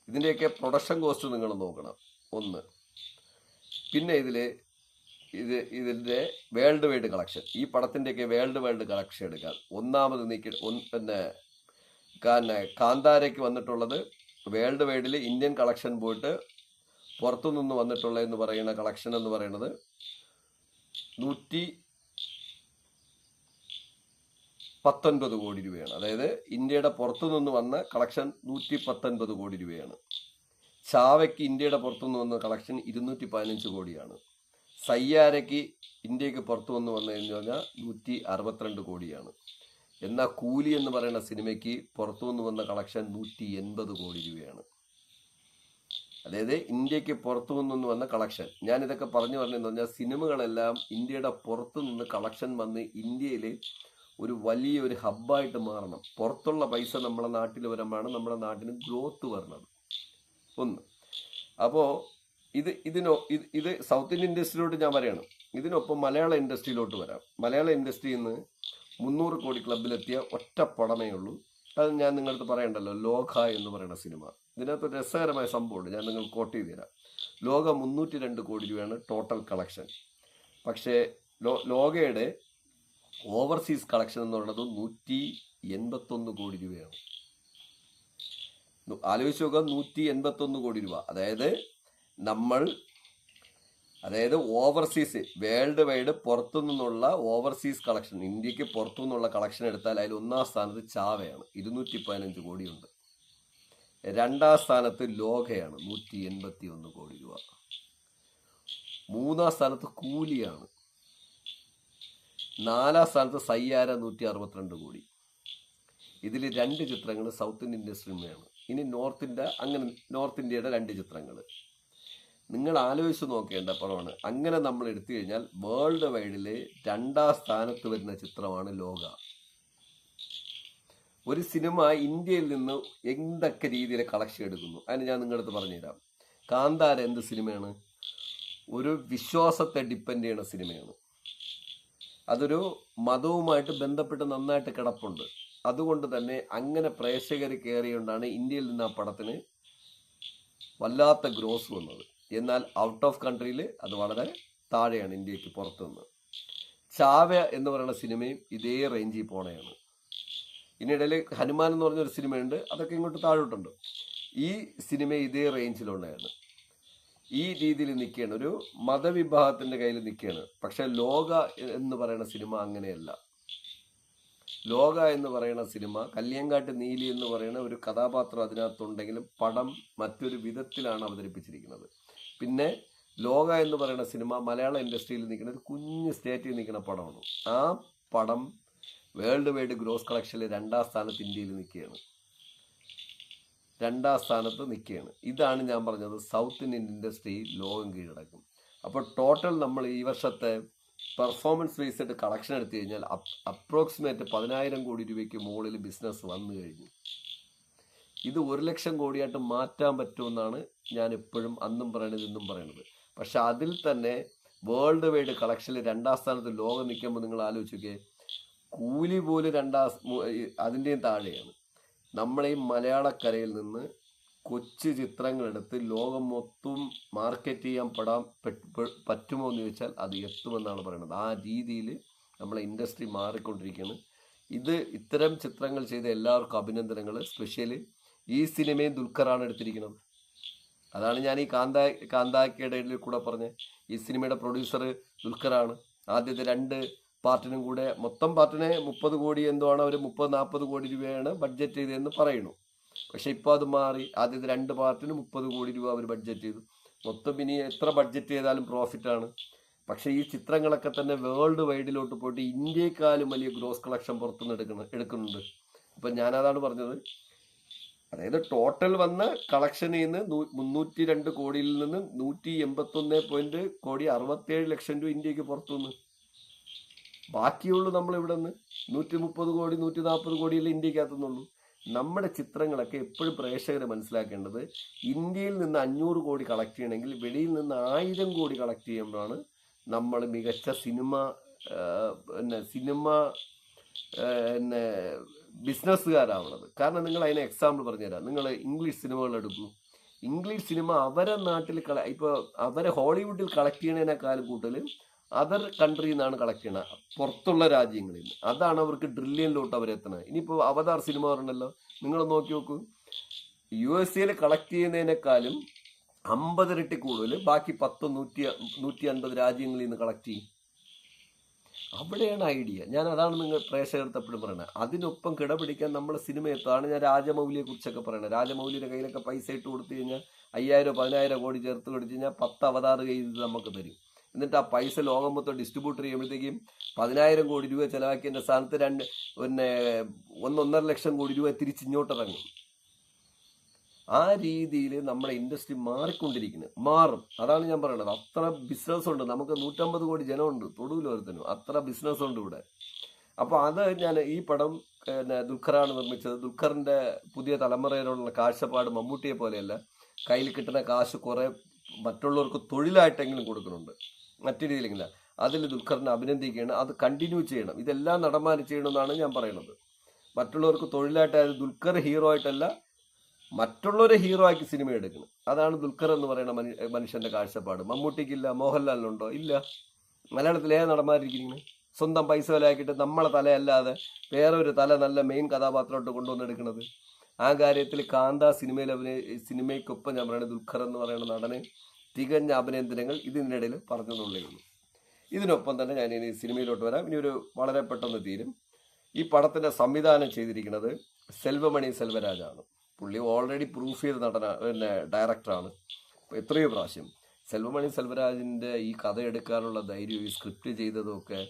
ഇതിൻ്റെയൊക്കെ പ്രൊഡക്ഷൻ കോസ്റ്റ് നിങ്ങൾ നോക്കണം. 1. പിന്നെ ഇതിൻ്റെ വേൾഡ് വൈഡ് കളക്ഷൻ, ഈ പടത്തിൻ്റെയൊക്കെ വേൾഡ് വൈഡ് കളക്ഷൻ എടുക്കാം. ഒന്നാമത് പിന്നെ കാന്താരയ്ക്ക് വന്നിട്ടുള്ളത് വേൾഡ് വൈഡിൽ ഇന്ത്യൻ കളക്ഷൻ പോയിട്ട് പുറത്തുനിന്ന് വന്നിട്ടുള്ള എന്ന് പറയുന്ന കളക്ഷൻ എന്ന് പറയുന്നത് 119 കോടി രൂപയാണ്. അതായത് ഇന്ത്യയുടെ പുറത്തുനിന്ന് വന്ന കളക്ഷൻ 119 കോടി രൂപയാണ്. ചാവയ്ക്ക് ഇന്ത്യയുടെ പുറത്തുനിന്ന് വന്ന കളക്ഷൻ 215 കോടിയാണ്. സയ്യാരയ്ക്ക് ഇന്ത്യക്ക് പുറത്തു വന്നതെന്ന് പറഞ്ഞാൽ 162 കോടിയാണ്. എന്നാൽ കൂലി എന്ന് പറയുന്ന സിനിമയ്ക്ക് പുറത്തുനിന്ന് വന്ന കളക്ഷൻ 180 കോടി രൂപയാണ്. അതായത് ഇന്ത്യക്ക് പുറത്തു നിന്ന് വന്ന കളക്ഷൻ. ഞാൻ ഇതൊക്കെ പറഞ്ഞു പറഞ്ഞതെന്ന് പറഞ്ഞാൽ സിനിമകളെല്ലാം ഇന്ത്യയുടെ പുറത്തു നിന്ന് കളക്ഷൻ വന്ന് ഇന്ത്യയിൽ ഒരു വലിയൊരു ഹബ്ബായിട്ട് മാറണം. പുറത്തുള്ള പൈസ നമ്മളെ നാട്ടിൽ വരുമ്പോഴാണ് നമ്മുടെ നാട്ടിന് ഗ്രോത്ത് വരുന്നത്. 1. അപ്പോൾ ഇത് സൗത്ത് ഇന്ത്യൻ ഇൻഡസ്ട്രിയിലോട്ട് ഞാൻ പറയണം. ഇതിനൊപ്പം മലയാള ഇൻഡസ്ട്രിയിലോട്ട് വരാം. മലയാള ഇൻഡസ്ട്രിയിൽ നിന്ന് 300 കോടി ക്ലബിലെത്തിയ ഒറ്റ പടമേ ഉള്ളൂ. അത് ഞാൻ നിങ്ങളടുത്ത് പറയണ്ടല്ലോ, ലോക എന്ന് പറയുന്ന സിനിമ. ഇതിനകത്ത് രസകരമായ സംഭവമുണ്ട്, ഞാൻ നിങ്ങൾ കോട്ട് ചെയ്ത് തരാം. ലോക 302 കോടി രൂപയാണ് ടോട്ടൽ കളക്ഷൻ. പക്ഷേ ലോകയുടെ ഓവർസീസ് കളക്ഷൻ എന്ന് പറയുന്നത് 181 കോടി രൂപയാണ്. ആലോചിച്ച് നോക്കുക, 181 കോടി രൂപ. അതായത് ഓവർസീസ് വേൾഡ് വൈഡ് പുറത്തു നിന്നുള്ള ഓവർസീസ് കളക്ഷൻ, ഇന്ത്യക്ക് പുറത്തു നിന്നുള്ള കളക്ഷൻ എടുത്താൽ അതിൽ 1-ാം സ്ഥാനത്ത് ചാവയാണ്, 215 കോടിയുണ്ട്. 2-ാം സ്ഥാനത്ത് ലോകയാണ്, 181 കോടി രൂപ. 3-ാം സ്ഥാനത്ത് കൂലിയാണ്. 4-ാം സ്ഥാനത്ത് സയ്യാര 162 കോടി. ഇതിൽ 2 ചിത്രങ്ങൾ സൗത്ത് ഇന്ത്യൻ സിനിമയാണ്. ഇനി നോർത്ത് ഇന്ത്യയുടെ 2 ചിത്രങ്ങൾ നിങ്ങൾ ആലോചിച്ച് നോക്കേണ്ട പടമാണ്. അങ്ങനെ നമ്മൾ എടുത്തു കഴിഞ്ഞാൽ വേൾഡ് വൈഡിലെ 2-ാം സ്ഥാനത്ത് വരുന്ന ചിത്രമാണ് ലോക. ഒരു സിനിമ ഇന്ത്യയിൽ നിന്ന് എന്തൊക്കെ രീതിയിൽ കളക്ഷൻ എടുക്കുന്നു അതിന് ഞാൻ നിങ്ങളടുത്ത് പറഞ്ഞുതരാം. കാന്താര എന്ത് സിനിമയാണ്? ഒരു വിശ്വാസത്തെ ഡിപ്പെൻഡ് ചെയ്യുന്ന സിനിമയാണ്. അതൊരു മതവുമായിട്ട് ബന്ധപ്പെട്ട് നന്നായിട്ട് കിടപ്പുണ്ട്. അതുകൊണ്ട് തന്നെ അങ്ങനെ പ്രേക്ഷകർ കയറിയുകൊണ്ടാണ് ഇന്ത്യയിൽ നിന്ന് ആ പടത്തിന് വല്ലാത്ത ഗ്രോസ് വന്നത്. എന്നാൽ ഔട്ട് ഓഫ് കൺട്രിയിൽ അത് വളരെ താഴെയാണ്, ഇന്ത്യക്ക് പുറത്തുനിന്ന്. ചാവ എന്ന് പറയുന്ന സിനിമയും ഇതേ റേഞ്ചിൽ പോണയാണ്. ഇതിനിടയിൽ ഹനുമാൻ എന്ന് പറഞ്ഞൊരു സിനിമയുണ്ട്, അതൊക്കെ ഇങ്ങോട്ട് താഴോട്ടുണ്ട്. ഈ സിനിമ ഇതേ റേഞ്ചിലുണ്ടായിരുന്നു. ഈ രീതിയിൽ നിൽക്കുകയാണ്, ഒരു മതവിഭാഗത്തിൻ്റെ കയ്യിൽ നിൽക്കുകയാണ്. പക്ഷെ ലോക എന്ന് പറയുന്ന സിനിമ അങ്ങനെയല്ല. ലോക എന്ന് പറയുന്ന സിനിമ കല്യാങ്കാട്ട് നീലി എന്ന് പറയുന്ന ഒരു കഥാപാത്രം അതിനകത്തുണ്ടെങ്കിലും പടം മറ്റൊരു വിധത്തിലാണ് അവതരിപ്പിച്ചിരിക്കുന്നത്. പിന്നെ ലോക എന്ന് പറയുന്ന സിനിമ മലയാള ഇൻഡസ്ട്രിയിൽ നിൽക്കുന്ന ഒരു കുഞ്ഞ് സ്റ്റേറ്റിൽ നിൽക്കുന്ന പടമാണ്. ആ പടം വേൾഡ് വൈഡ് ഗ്രോസ് കളക്ഷനിൽ 2-ാം സ്ഥാനത്ത് ഇന്ത്യയിൽ നിൽക്കുകയാണ്. 2-ാം സ്ഥാനത്ത് നിൽക്കുകയാണ്. ഇതാണ് ഞാൻ പറഞ്ഞത്, സൗത്ത് ഇന്ത്യൻ ഇൻഡസ്ട്രി ലോകം കീഴടക്കും. അപ്പോൾ ടോട്ടൽ നമ്മൾ ഈ വർഷത്തെ പെർഫോമൻസ് ബേസ്ഡ് കളക്ഷൻ എടുത്തു കഴിഞ്ഞാൽ അപ്രോക്സിമേറ്റ് 10,000 കോടി രൂപയ്ക്ക് മുകളിൽ ബിസിനസ് വന്നു കഴിഞ്ഞു. ഇത് 1 ലക്ഷം കോടിയായിട്ട് മാറ്റാൻ പറ്റുമെന്നാണ് ഞാൻ എപ്പോഴും അന്നും പറയണത് ഇന്നും പറയണത്. പക്ഷെ അതിൽ തന്നെ വേൾഡ് വൈഡ് കളക്ഷനിൽ 2-ാം സ്ഥാനത്ത് ലോകം നിൽക്കുമ്പോൾ നിങ്ങൾ ആലോചിക്കുക, കൂലി പോലും അതിൻ്റെയും താഴെയാണ്. നമ്മളെ ഈ മലയാളക്കരയിൽ നിന്ന് കൊച്ചു ചിത്രങ്ങളെടുത്ത് ലോകം മൊത്തം മാർക്കറ്റ് ചെയ്യാൻ പറ്റുമോ എന്ന് ചോദിച്ചാൽ അത് എത്തുമെന്നാണ് പറയുന്നത്. ആ രീതിയിൽ നമ്മളെ ഇൻഡസ്ട്രി മാറിക്കൊണ്ടിരിക്കുകയാണ്. ഇത്തരം ചിത്രങ്ങൾ ചെയ്ത എല്ലാവർക്കും അഭിനന്ദനങ്ങൾ. സ്പെഷ്യലി ഈ സിനിമയും ദുൽഖറാണ് എടുത്തിരിക്കുന്നത്. അതാണ് ഞാൻ ഈ കാന്താക്കിയുടെ കൂടെ പറഞ്ഞത്. ഈ സിനിമയുടെ പ്രൊഡ്യൂസർ ദുൽഖറാണ്. ആദ്യത്തെ 2 പാർട്ടിനും കൂടെ മൊത്തം പാർട്ടിനെ 30 കോടി എന്തോ ആണ്, അവർ 30-40 കോടി രൂപയാണ് ബഡ്ജറ്റ് ചെയ്തതെന്ന് പറയുന്നു. പക്ഷെ ഇപ്പോൾ അത് മാറി. ആദ്യത്തെ 2 പാർട്ടിന് 30 കോടി രൂപ അവർ ബഡ്ജറ്റ് ചെയ്തു. മൊത്തം ഇനി എത്ര ബഡ്ജറ്റ് ചെയ്താലും പ്രോഫിറ്റാണ്. പക്ഷേ ഈ ചിത്രങ്ങളൊക്കെ തന്നെ വേൾഡ് വൈഡിലോട്ട് പോയിട്ട് ഇന്ത്യയെക്കാളും വലിയ ഗ്രോസ് കളക്ഷൻ പുറത്തുനിന്ന് എടുക്കുന്നുണ്ട്. അപ്പം ഞാനതാണ് പറഞ്ഞത്. അതായത് ടോട്ടൽ വന്ന കളക്ഷനിൽ നിന്ന് 302 കോടിയിൽ നിന്ന് 181 കോടി 67 ലക്ഷം രൂപ ഇന്ത്യക്ക് പുറത്തുനിന്ന്. ബാക്കിയുള്ളൂ നമ്മൾ ഇവിടെ നിന്ന് 130 കോടി 140 കോടിയല്ലേ ഇന്ത്യക്കകത്തുനിന്നുള്ളൂ. നമ്മുടെ ചിത്രങ്ങളൊക്കെ എപ്പോഴും പ്രേക്ഷകരെ മനസ്സിലാക്കേണ്ടത്, ഇന്ത്യയിൽ നിന്ന് 500 കോടി കളക്ട് ചെയ്യണമെങ്കിൽ വെളിയിൽ നിന്ന് 1000 കോടി കളക്ട് ചെയ്യുമ്പോഴാണ് നമ്മൾ മികച്ച സിനിമ ബിസിനസ്സുകാരാവണത്. കാരണം നിങ്ങൾ അതിന് എക്സാമ്പിൾ പറഞ്ഞുതരാം. നിങ്ങൾ ഇംഗ്ലീഷ് സിനിമകൾ എടുക്കൂ. ഇംഗ്ലീഷ് സിനിമ അവരെ നാട്ടിൽ ഇപ്പോൾ അവരെ ഹോളിവുഡിൽ കളക്ട് ചെയ്യണതിനേക്കാളും കൂടുതൽ അതർ കൺട്രിയിൽ നിന്നാണ് കളക്ട് ചെയ്യണത്, പുറത്തുള്ള രാജ്യങ്ങളിൽ നിന്ന്. അതാണ് അവർക്ക് ട്രില്യണിലോട്ട് അവരെത്തണത്. ഇനിയിപ്പോൾ അവതാർ സിനിമ പറഞ്ഞല്ലോ, നിങ്ങൾ നോക്കി നോക്കൂ. USA കളക്ട് ചെയ്യുന്നതിനേക്കാളും 50 ഇരട്ടി കൂടുതൽ ബാക്കി 150 രാജ്യങ്ങളിൽ നിന്ന് കളക്ട് ചെയ്യും. അവിടെയാണ് ഐഡിയ. ഞാൻ അതാണ് നിങ്ങൾ പ്രേക്ഷകർക്ക് എപ്പോഴും പറയണത്. അതിനൊപ്പം കിടപിടിക്കാൻ നമ്മളെ സിനിമ എത്താണ്. ഞാൻ രാജമൗലിയെ കുറിച്ചൊക്കെ പറയണത്. രാജമൗലിയുടെ കയ്യിലൊക്കെ പൈസ ഇട്ട് കൊടുത്തു കഴിഞ്ഞാൽ 5000-10000 കോടി ചേർത്ത് കൊടുത്തു കഴിഞ്ഞാൽ 10 അവതാർ ചെയ്ത് നമുക്ക് തരും. എന്നിട്ട് ആ പൈസ ലോകം മൊത്തം ഡിസ്ട്രിബ്യൂട്ടർ ചെയ്യുമ്പോഴത്തേക്കും 10000 കോടി രൂപ ചിലവാക്കിയതിൻ്റെ സ്ഥാനത്ത് 1.5 ലക്ഷം കോടി രൂപ തിരിച്ചിങ്ങോട്ടിറങ്ങും. ആ രീതിയിൽ നമ്മുടെ ഇൻഡസ്ട്രി മാറും. അതാണ് ഞാൻ പറയണത്. അത്ര ബിസിനസ് ഉണ്ട്. നമുക്ക് 150 കോടി ജനമുണ്ട് തൊടുവിലോരത്തിനും. അത്ര ബിസിനസ് ഉണ്ട് ഇവിടെ. അപ്പോൾ അത് ഞാൻ ഈ പടം ദുൽഖറാണ് നിർമ്മിച്ചത്. ദുൽഖറിൻ്റെ പുതിയ തലമുറയിലുള്ള കാഴ്ചപ്പാട് മമ്മൂട്ടിയെ പോലെയല്ല. കയ്യിൽ കിട്ടുന്ന കാശ് കുറേ മറ്റുള്ളവർക്ക് തൊഴിലായിട്ടെങ്കിലും കൊടുക്കുന്നുണ്ട്, മറ്റു രീതിയിലെങ്കില. അതിൽ ദുൽഖറിനെ അഭിനന്ദിക്കുകയാണ്. അത് കണ്ടിന്യൂ ചെയ്യണം. ഇതെല്ലാം നടന്മാർ ചെയ്യണമെന്നാണ് ഞാൻ പറയുന്നത്. മറ്റുള്ളവർക്ക് തൊഴിലായിട്ടായത് ദുൽഖർ ഹീറോ ആയിട്ടല്ല, മറ്റുള്ളവരെ ഹീറോ ആക്കി സിനിമ എടുക്കണം. അതാണ് ദുൽഖർ എന്ന് പറയുന്ന മനുഷ്യന്റെ കാഴ്ചപ്പാട്. മമ്മൂട്ടിക്കില്ല, മോഹൻലാലിനുണ്ടോ? ഇല്ല. മലയാളത്തിൽ ഏത് നടന്മാരിക്കുന്നത്? സ്വന്തം പൈസ വിലയാക്കിയിട്ട് നമ്മളെ തലയല്ലാതെ വേറെ ഒരു തല നല്ല മെയിൻ കഥാപാത്രമായിട്ട് കൊണ്ടുവന്നെടുക്കുന്നത്. ആ കാര്യത്തിൽ സിനിമയ്ക്കൊപ്പം ഞാൻ പറയുന്നത് ദുൽഖർ എന്ന് പറയുന്ന നടന് തികഞ്ഞ അഭിനന്ദനങ്ങൾ ഇതിനിടയിൽ പറഞ്ഞെന്നുള്ളേ ഉള്ളൂ. ഇതിനൊപ്പം തന്നെ ഞാൻ ഇനി സിനിമയിലോട്ട് വരാം. ഇനി ഒരു വളരെ പെട്ടെന്ന് തീരും. ഈ പടത്തിന്റെ സംവിധാനം ചെയ്തിരിക്കുന്നത് സെൽവമണി സെൽവരാജാണ്. പുള്ളി ഓൾറെഡി പ്രൂഫ് ചെയ്ത ഡയറക്ടറാണ്. എത്രയോ പ്രാവശ്യം സെൽവമണി സെൽവരാജിൻ്റെ ഈ കഥ എടുക്കാനുള്ള ധൈര്യവും ഈ സ്ക്രിപ്റ്റ് ചെയ്തതുമൊക്കെ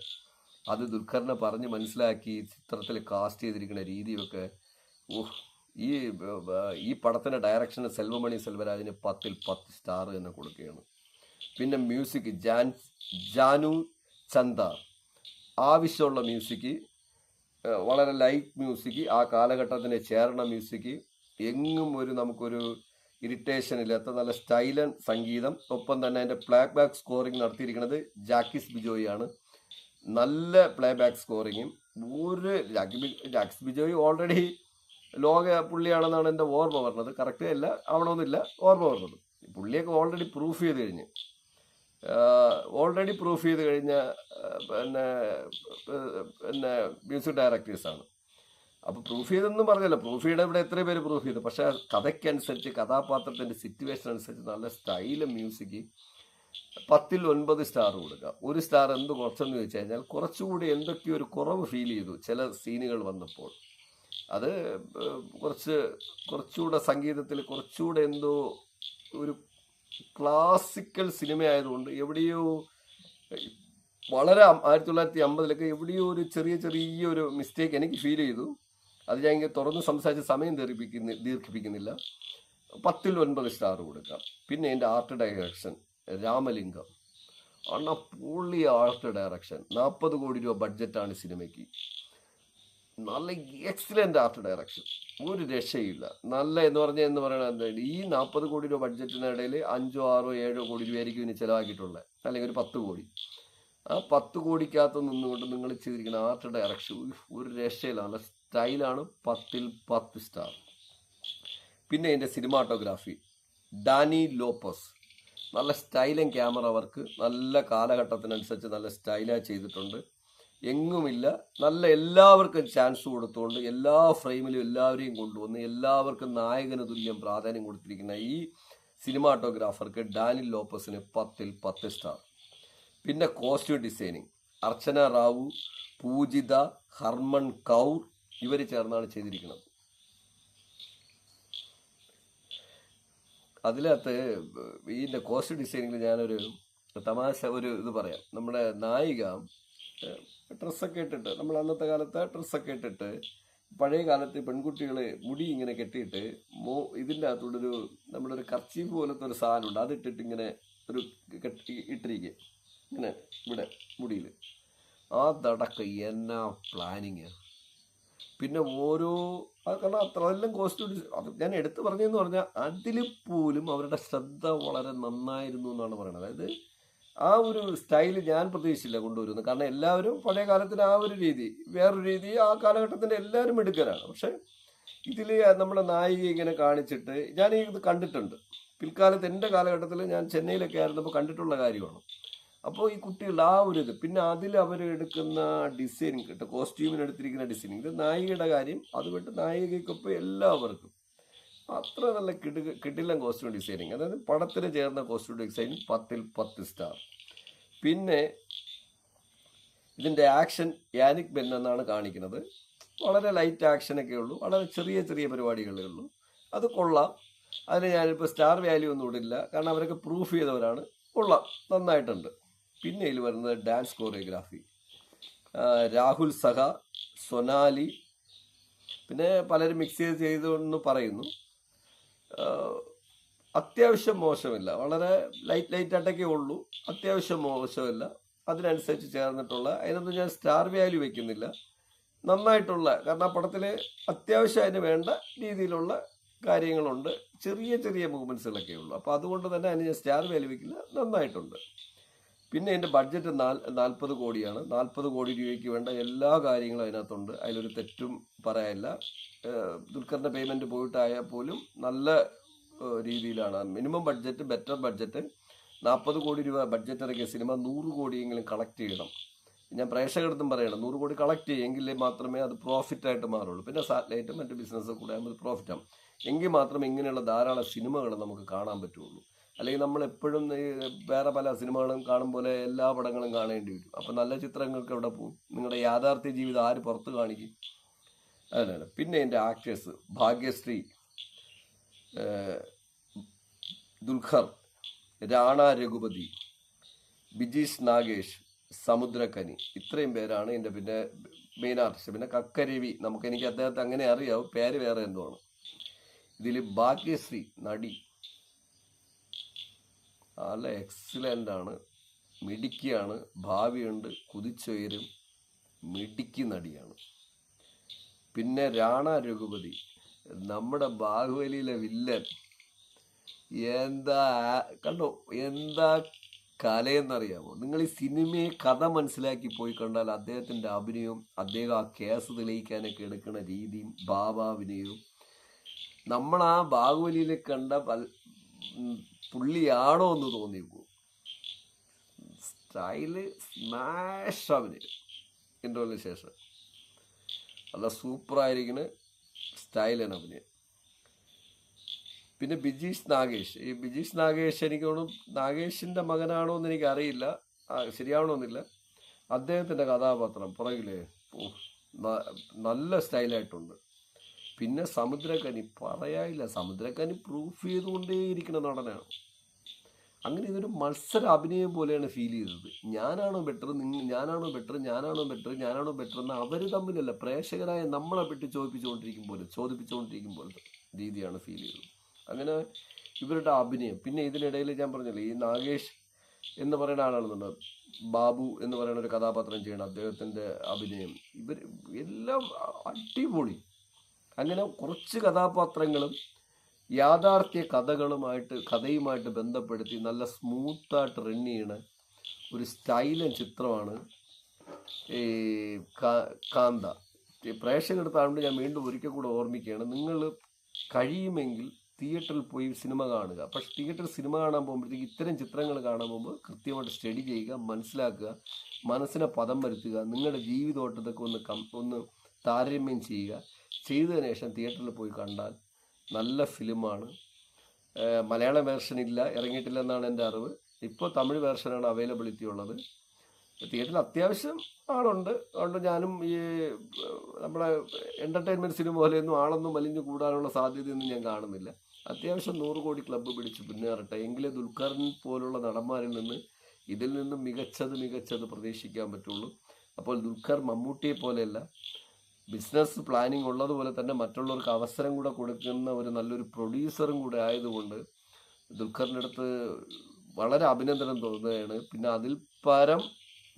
അത് ദുൽഖറിനെ പറഞ്ഞ് മനസ്സിലാക്കി ചിത്രത്തിൽ കാസ്റ്റ് ചെയ്തിരിക്കുന്ന രീതിയൊക്കെ ഈ പടത്തിൻ്റെ ഡയറക്ഷന് സെൽവമണി സെൽവരാജിന് 10ൽ 10 സ്റ്റാർ തന്നെ കൊടുക്കുകയാണ്. പിന്നെ മ്യൂസിക് ജാനു ചന്ദാർ. ആവശ്യമുള്ള മ്യൂസിക്, വളരെ ലൈറ്റ് മ്യൂസിക്, ആ കാലഘട്ടത്തിന് ചേർന്ന മ്യൂസിക്, എങ്ങും നമുക്കൊരു ഇറിറ്റേഷൻ ഇല്ലാത്ത നല്ല സ്റ്റൈലൻ സംഗീതം. ഒപ്പം തന്നെ അതിൻ്റെ പ്ലേ ബാക്ക് സ്കോറിങ് നടത്തിയിരിക്കുന്നത് ജാക്കിസ് ബിജോയി ആണ്. നല്ല പ്ലേ ബാക്ക് സ്കോറിങ്ങും. ജാക്കിസ് ബിജോയി ഓൾറെഡി ലോക പുള്ളിയാണെന്നാണ് എൻ്റെ ഓർമ്മ പറഞ്ഞത്. കറക്റ്റ് അല്ല, ആവണമെന്നില്ല, ഓർമ്മ പറഞ്ഞത്. പുള്ളിയൊക്കെ ഓൾറെഡി പ്രൂഫ് ചെയ്ത് കഴിഞ്ഞ് പിന്നെ മ്യൂസിക് ഡയറക്ടേഴ്സാണ്. അപ്പോൾ പ്രൂഫ് ചെയ്തെന്നും പറഞ്ഞല്ലോ. പ്രൂഫ് ചെയ്ത ഇവിടെ എത്ര പേര് പ്രൂഫ് ചെയ്തു. പക്ഷെ കഥയ്ക്കനുസരിച്ച്, കഥാപാത്രത്തിൻ്റെ സിറ്റുവേഷൻ അനുസരിച്ച് നല്ല സ്റ്റൈലും മ്യൂസിക്. 10ൽ 9 സ്റ്റാർ കൊടുക്കാം. 1 സ്റ്റാർ എന്ത് കുറച്ചെന്ന് ചോദിച്ചു കഴിഞ്ഞാൽ കുറച്ചുകൂടി എന്തൊക്കെയോ ഒരു കുറവ് ഫീൽ ചെയ്തു ചില സീനുകൾ വന്നപ്പോൾ. അത് കുറച്ചുകൂടെ സംഗീതത്തിൽ കുറച്ചുകൂടെ എന്തോ ഒരു ക്ലാസിക്കൽ സിനിമ ആയതുകൊണ്ട് എവിടെയോ വളരെ 1950 എവിടെയോ ഒരു ചെറിയൊരു മിസ്റ്റേക്ക് എനിക്ക് ഫീൽ ചെയ്തു. അത് ഞാൻ ഇങ്ങനെ തുറന്ന് സംസാരിച്ച് സമയം ദീർഘിപ്പിക്കുന്നില്ല. 10ൽ 9 സ്റ്റാർ കൊടുക്കാം. പിന്നെ എൻ്റെ ആർട്ട് ഡയറക്ഷൻ രാമലിംഗം അണ്ണ പൊള്ളി ആർട്ട് ഡയറക്ഷൻ. 40 കോടി രൂപ ബഡ്ജറ്റാണ് സിനിമയ്ക്ക്. നല്ല എക്സലൻ്റ് ആർട്ട് ഡയറക്ഷൻ, ഒരു രക്ഷയില്ല. നല്ല എന്ന് പറയുന്നത് ഈ 40 കോടി രൂപ ബഡ്ജറ്റിനിടയിൽ 5, 6, 7 കോടി രൂപയായിരിക്കും ഇനി ചിലവാക്കിയിട്ടുള്ളത്, അല്ലെങ്കിൽ ഒരു 10 കോടി. ആ 10 കോടിക്കകത്ത് നിന്നുകൊണ്ട് നിങ്ങൾ ചെയ്തിരിക്കുന്ന ആർട്ട് ഡയറക്ഷൻ ഒരു രക്ഷയില്ല, നല്ല സ്റ്റൈലാണ്. 10ൽ 10 സ്റ്റാർ. പിന്നെ എൻ്റെ സിനിമാറ്റോഗ്രാഫി ഡാനി ലോപ്പസ്. നല്ല സ്റ്റൈലും ക്യാമറ വർക്ക്, നല്ല കാലഘട്ടത്തിനനുസരിച്ച് നല്ല സ്റ്റൈലായി ചെയ്തിട്ടുണ്ട്. എങ്ങുമില്ല. നല്ല എല്ലാവർക്കും ചാൻസ് കൊടുത്തുകൊണ്ട് എല്ലാ ഫ്രെയിമിലും എല്ലാവരെയും കൊണ്ടുവന്ന് എല്ലാവർക്കും നായകന് തുല്യം പ്രാധാന്യം കൊടുത്തിരിക്കുന്ന ഈ സിനിമാറ്റോഗ്രാഫർക്ക് ഡാനിൽ ലോപ്പസിന് 10-ൽ 10 സ്റ്റാർ. പിന്നെ കോസ്റ്റ്യൂം ഡിസൈനിങ് അർച്ചന റാവു, പൂജിത, ഹർമൻ കൗർ ഇവർ ചേർന്നാണ് ചെയ്തിരിക്കുന്നത്. അതിനകത്ത് ഇതിൻ്റെ കോസ്റ്റ്യൂം ഡിസൈനിങ്ങിൽ ഞാനൊരു തമാശ ഒരു ഇത് പറയാം. നമ്മുടെ നായിക ഡ്രസ്സൊക്കെ ഇട്ടിട്ട്, നമ്മൾ അന്നത്തെ കാലത്ത് ഡ്രസ്സൊക്കെ ഇട്ടിട്ട്, പഴയ കാലത്ത് പെൺകുട്ടികൾ മുടി ഇങ്ങനെ കെട്ടിയിട്ട് ഇതിൻ്റെ അകത്തോടൊരു നമ്മുടെ ഒരു കർച്ചീഫ് പോലത്തെ ഒരു സാധനമുണ്ട്, അതിട്ടിട്ട് ഇങ്ങനെ ഒരു ഇട്ടിരിക്കുക ഇങ്ങനെ ഇവിടെ മുടിയിൽ. അതടക്കം എന്നാ പ്ലാനിങ്. പിന്നെ ഓരോ കാരണം അത്രയെല്ലാം കോസ്റ്റ്യൂം അത് ഞാൻ എടുത്തു പറഞ്ഞതെന്ന് പറഞ്ഞാൽ അതിൽ പോലും അവരുടെ ശ്രദ്ധ വളരെ നന്നായിരുന്നു എന്നാണ് പറയുന്നത്. അതായത് ആ ഒരു സ്റ്റൈല് ഞാൻ പ്രതീക്ഷിച്ചില്ല കൊണ്ടുവരുന്നത്. കാരണം എല്ലാവരും പഴയ കാലത്തിന് ആ ഒരു രീതി, വേറൊരു രീതി ആ കാലഘട്ടത്തിൻ്റെ എല്ലാവരും എടുക്കലാണ്. പക്ഷെ ഇതിൽ നമ്മുടെ നായിക ഇങ്ങനെ കാണിച്ചിട്ട് ഞാൻ ഇത് കണ്ടിട്ടുണ്ട് പിൽക്കാലത്ത്. എൻ്റെ കാലഘട്ടത്തിൽ ഞാൻ ചെന്നൈയിലൊക്കെ ആയിരുന്നപ്പോൾ കണ്ടിട്ടുള്ള കാര്യമാണ്. അപ്പോൾ ഈ കുട്ടികളുടെ ആ ഒരു ഇത്, പിന്നെ അതിൽ അവർ എടുക്കുന്ന ഡിസൈനിങ് കേട്ടോ, കോസ്റ്റ്യൂമിന് എടുത്തിരിക്കുന്ന ഡിസൈനിങ്, ഇത് നായികയുടെ കാര്യം, അത് വിട്ട് നായികയ്ക്കൊപ്പം എല്ലാവർക്കും അത്ര നല്ല കിടിലൻ കോസ്റ്റ്യൂം ഡിസൈനിങ്. അതായത് പടത്തിന് ചേർന്ന കോസ്റ്റ്യൂം ഡിസൈനിങ് 10-ൽ 10 സ്റ്റാർ. പിന്നെ ഇതിൻ്റെ ആക്ഷൻ യാനിക് ബെൻ എന്നാണ് കാണിക്കുന്നത്. വളരെ ലൈറ്റ് ആക്ഷനൊക്കെ ഉള്ളൂ, വളരെ ചെറിയ ചെറിയ പരിപാടികളേ ഉള്ളൂ. അത് കൊള്ളാം. അതിന് ഞാനിപ്പോൾ സ്റ്റാർ വാല്യൂ ഒന്നും ഇടില്ല, കാരണം അവരൊക്കെ പ്രൂഫ് ചെയ്തവരാണ്. കൊള്ളാം, നന്നായിട്ടുണ്ട്. പിന്നെ ഇതിൽ വരുന്നത് ഡാൻസ് കോറിയോഗ്രാഫി രാഹുൽ സഹ, സൊനാലി, പിന്നെ പലരും മിക്സ് ചെയ്തെന്ന് പറയുന്നു. അത്യാവശ്യം മോശമില്ല, വളരെ ലൈറ്റായിട്ടൊക്കെ ഉള്ളൂ, അത്യാവശ്യം മോശമില്ല. അതിനനുസരിച്ച് ചേർന്നിട്ടുള്ള, അതിനൊന്നും ഞാൻ സ്റ്റാർ വാല്യൂ വയ്ക്കുന്നില്ല, നന്നായിട്ടുള്ള. കാരണം ആ പടത്തിൽ അത്യാവശ്യം അതിന് വേണ്ട രീതിയിലുള്ള കാര്യങ്ങളുണ്ട്, ചെറിയ ചെറിയ മൂവ്മെൻറ്റ്സുകളൊക്കെ ഉള്ളൂ. അപ്പോൾ അതുകൊണ്ട് തന്നെ അതിന് ഞാൻ സ്റ്റാർ വാല്യൂ വയ്ക്കില്ല, നന്നായിട്ടുണ്ട്. പിന്നെ എൻ്റെ ബഡ്ജറ്റ് 40 കോടിയാണ്. 40 കോടി രൂപയ്ക്ക് വേണ്ട എല്ലാ കാര്യങ്ങളും അതിനകത്തുണ്ട്, അതിലൊരു തെറ്റും പറയാനില്ല. ദുൽഖറിൻ്റെ പേയ്മെൻറ്റ് പോയിട്ടായാൽ പോലും നല്ല രീതിയിലാണ്. Minimum budget, better budget. 40 കോടി രൂപ ബഡ്ജറ്റ് ഇറക്കിയ സിനിമ 100 കോടിയെങ്കിലും കളക്ട് ചെയ്യണം. ഞാൻ പ്രേക്ഷകർക്കും പറയണം, 100 കോടി കളക്ട് ചെയ്യെങ്കിലേ മാത്രമേ അത് പ്രോഫിറ്റായിട്ട് മാറുള്ളൂ. പിന്നെ സാറ്റലൈറ്റും മറ്റ് ബിസിനസ്സും കൂടെ ആകുമ്പോൾ പ്രോഫിറ്റാകും. എങ്കിൽ മാത്രമേ ഇങ്ങനെയുള്ള ധാരാളം സിനിമകൾ നമുക്ക് കാണാൻ പറ്റുള്ളൂ. അല്ലെങ്കിൽ നമ്മൾ എപ്പോഴും വേറെ പല സിനിമകളും കാണും പോലെ എല്ലാ പടങ്ങളും കാണേണ്ടി വരും. അപ്പം നല്ല ചിത്രങ്ങൾക്ക് എവിടെ പോകും? നിങ്ങളുടെ യാഥാർത്ഥ്യ ജീവിതം ആര് പുറത്ത് കാണിക്കും? അതിനാണ്. പിന്നെ എൻ്റെ ആക്ടേഴ്സ് ഭാഗ്യശ്രീ, ദുൽഖർ, രാണ രഘുപതി, ബിജീഷ് നാഗേഷ്, സമുദ്രക്കനി, ഇത്രയും പേരാണ് എൻ്റെ പിന്നെ മെയിൻ ആർട്ടിസ്റ്റ്. പിന്നെ കക്കരവി, എനിക്ക് അദ്ദേഹത്തെ അങ്ങനെ അറിയാവും, പേര് വേറെ എന്തോ ആണ്. ഇതിൽ ഭാഗ്യശ്രീ നടി നല്ല എക്സലൻ്റ് ആണ്, മിടുക്കിയാണ്, ഭാവിയുണ്ട്, കുതിച്ചുയരും, മിടുക്കി നടിയാണ്. പിന്നെ രാണ രഘുപതി, നമ്മുടെ ബാഹുബലിയിലെ വില്ലൻ. എന്താ കണ്ടോ, എന്താ കലയെന്നറിയാമോ? നിങ്ങൾ ഈ സിനിമയെ കഥ മനസ്സിലാക്കി പോയി കണ്ടാൽ അദ്ദേഹത്തിൻ്റെ അഭിനയവും അദ്ദേഹം ആ കേസ് തെളിയിക്കാനൊക്കെ എടുക്കുന്ന രീതിയും ഭാവാഭിനയവും, നമ്മൾ ആ ബാഹുബലിയിൽ കണ്ട പുള്ളിയാണോ എന്ന് തോന്നിപ്പോകും. സ്റ്റൈല് സ്മാഷ് അഭിനയം. ഇൻ്റർവെല്ലിന് ശേഷം നല്ല സൂപ്പറായിരിക്കുന്ന സ്റ്റൈലാണ് അഭിനയം. പിന്നെ ബിജീഷ് നാഗേഷ്, ഈ ബിജീഷ് നാഗേഷ് എനിക്ക് തോന്നുന്നു നാഗേഷിൻ്റെ മകനാണോ എന്ന് എനിക്കറിയില്ല, ശരിയാവണമെന്നില്ല. അദ്ദേഹത്തിൻ്റെ കഥാപാത്രം പുറകില് നല്ല സ്റ്റൈലായിട്ടുണ്ട്. പിന്നെ സമുദ്രക്കനി പറയാനില്ല, സമുദ്രക്കനി പ്രൂഫ് ചെയ്തുകൊണ്ടേയിരിക്കുന്ന നടനാണ്. അങ്ങനെ ഇതൊരു മത്സര അഭിനയം പോലെയാണ് ഫീൽ ചെയ്തത്. ഞാനാണോ ബെറ്റർ, ഞാനാണോ ബെറ്റർ, ഞാനാണോ ബെറ്റർ, ഞാനാണോ ബെറ്റർ എന്ന് അവർ തമ്മിലല്ല, പ്രേക്ഷകരായ നമ്മളെ പറ്റി ചോദിപ്പിച്ചുകൊണ്ടിരിക്കും പോലെ രീതിയാണ് ഫീൽ ചെയ്തത്. അങ്ങനെ ഇവരുടെ അഭിനയം. പിന്നെ ഇതിനിടയിൽ ഞാൻ പറഞ്ഞില്ലേ, ഈ നാഗേഷ് എന്ന് പറയുന്ന ആളാണെന്നുണ്ട്, ബാബു എന്ന് പറയുന്ന ഒരു കഥാപാത്രം ചെയ്യണം, അദ്ദേഹത്തിൻ്റെ അഭിനയം, ഇവർ എല്ലാം അടിപൊളി. അങ്ങനെ കുറച്ച് കഥാപാത്രങ്ങളും യാഥാർത്ഥ്യ കഥയുമായിട്ട് ബന്ധപ്പെടുത്തി നല്ല സ്മൂത്തായിട്ട് റൺ ചെയ്യണ ഒരു സ്റ്റൈലൻ ചിത്രമാണ് ഈ കാന്ത. പ്രേക്ഷകർ താണ്ട് ഞാൻ വീണ്ടും ഒരിക്കൽ കൂടെ ഓർമ്മിക്കുകയാണ്, നിങ്ങൾ കഴിയുമെങ്കിൽ തിയേറ്ററിൽ പോയി സിനിമ കാണുക. പക്ഷെ തിയേറ്ററിൽ സിനിമ കാണാൻ പോകുമ്പോഴത്തേക്ക് ഇത്തരം ചിത്രങ്ങൾ കാണാൻ പോകുമ്പോൾ കൃത്യമായിട്ട് സ്റ്റഡി ചെയ്യുക, മനസ്സിലാക്കുക, മനസ്സിനെ പദം വരുത്തുക, നിങ്ങളുടെ ജീവിതോട്ടത്തൊക്കെ ഒന്ന് താരതമ്യം ചെയ്യുക. ചെയ്തതിനു ശേഷം തിയേറ്ററിൽ പോയി കണ്ടാൽ നല്ല ഫിലിമാണ്. മലയാളം വേർഷൻ ഇല്ല, ഇറങ്ങിയിട്ടില്ലെന്നാണ് എൻ്റെ അറിവ്. ഇപ്പോൾ തമിഴ് വേർഷനാണ് അവൈലബിലിറ്റി ഉള്ളത്. തിയേറ്ററിൽ അത്യാവശ്യം ആളുണ്ട്. അതുകൊണ്ട് ഞാനും ഈ നമ്മുടെ എൻ്റർടൈൻമെൻറ്റ് സിനിമ പോലെയൊന്നും ആളൊന്നും വലിഞ്ഞു കൂടാനുള്ള സാധ്യതയൊന്നും ഞാൻ കാണുന്നില്ല. അത്യാവശ്യം 100 കോടി ക്ലബ്ബ് പിടിച്ച് മുന്നേറട്ടെ. എങ്കിലേ ദുൽഖറിൻ പോലുള്ള നടന്മാരിൽ നിന്ന് ഇതിൽ നിന്നും മികച്ചത് പ്രതീക്ഷിക്കാൻ പറ്റുള്ളൂ. അപ്പോൾ ദുൽഖർ മമ്മൂട്ടിയെ പോലെയല്ല, ബിസിനസ് പ്ലാനിങ് ഉള്ളതുപോലെ തന്നെ മറ്റുള്ളവർക്ക് അവസരം കൂടെ കൊടുക്കുന്ന ഒരു നല്ലൊരു പ്രൊഡ്യൂസറും കൂടെ ആയതുകൊണ്ട് ദുൽഖറിൻ്റെ അടുത്ത് വളരെ അഭിനന്ദനം തോന്നുകയാണ്. പിന്നെ അതിൽ പരം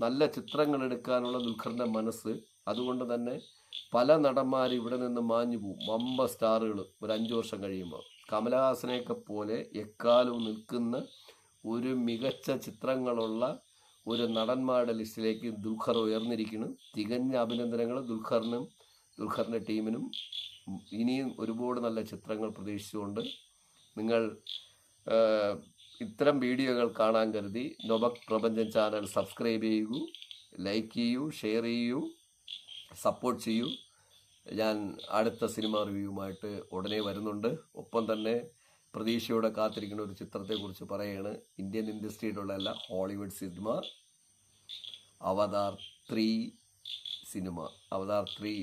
നല്ല ചിത്രങ്ങൾ എടുക്കാനുള്ള ദുൽഖറിൻ്റെ മനസ്സ്. അതുകൊണ്ട് തന്നെ പല നടന്മാർ ഇവിടെ നിന്ന് മാഞ്ഞു പോകും. വമ്പ സ്റ്റാറുകൾ ഒരു 5 വർഷം കഴിയുമ്പോൾ കമലഹാസനെയൊക്കെ പോലെ എക്കാലവും നിൽക്കുന്ന ഒരു മികച്ച ചിത്രങ്ങളുള്ള ഒരു നടന്മാരുടെ ലിസ്റ്റിലേക്ക് ദുൽഖർ ഉയർന്നിരിക്കുന്നു. തികഞ്ഞ അഭിനന്ദനങ്ങൾ ദുൽഖറിനും ദുൽഖറിൻ്റെ ടീമിനും. ഇനിയും ഒരുപാട് നല്ല ചിത്രങ്ങൾ പ്രതീക്ഷിച്ചുകൊണ്ട് നിങ്ങൾ ഇത്തരം വീഡിയോകൾ കാണാൻ കരുതി നൊബക് പ്രപഞ്ചൻ ചാനൽ സബ്സ്ക്രൈബ് ചെയ്യൂ, ലൈക്ക് ചെയ്യൂ, ഷെയർ ചെയ്യൂ, സപ്പോർട്ട് ചെയ്യൂ. ഞാൻ അടുത്ത സിനിമ റിവ്യൂവുമായിട്ട് ഉടനെ വരുന്നുണ്ട്. ഒപ്പം തന്നെ പ്രതീക്ഷയോടെ കാത്തിരിക്കുന്ന ഒരു ചിത്രത്തെക്കുറിച്ച് പറയുകയാണ്. ഇന്ത്യൻ ഇൻഡസ്ട്രിയിലുള്ള അല്ല, ഹോളിവുഡ് സിനിമ അവതാർ 3 സിനിമ. അവതാർ 3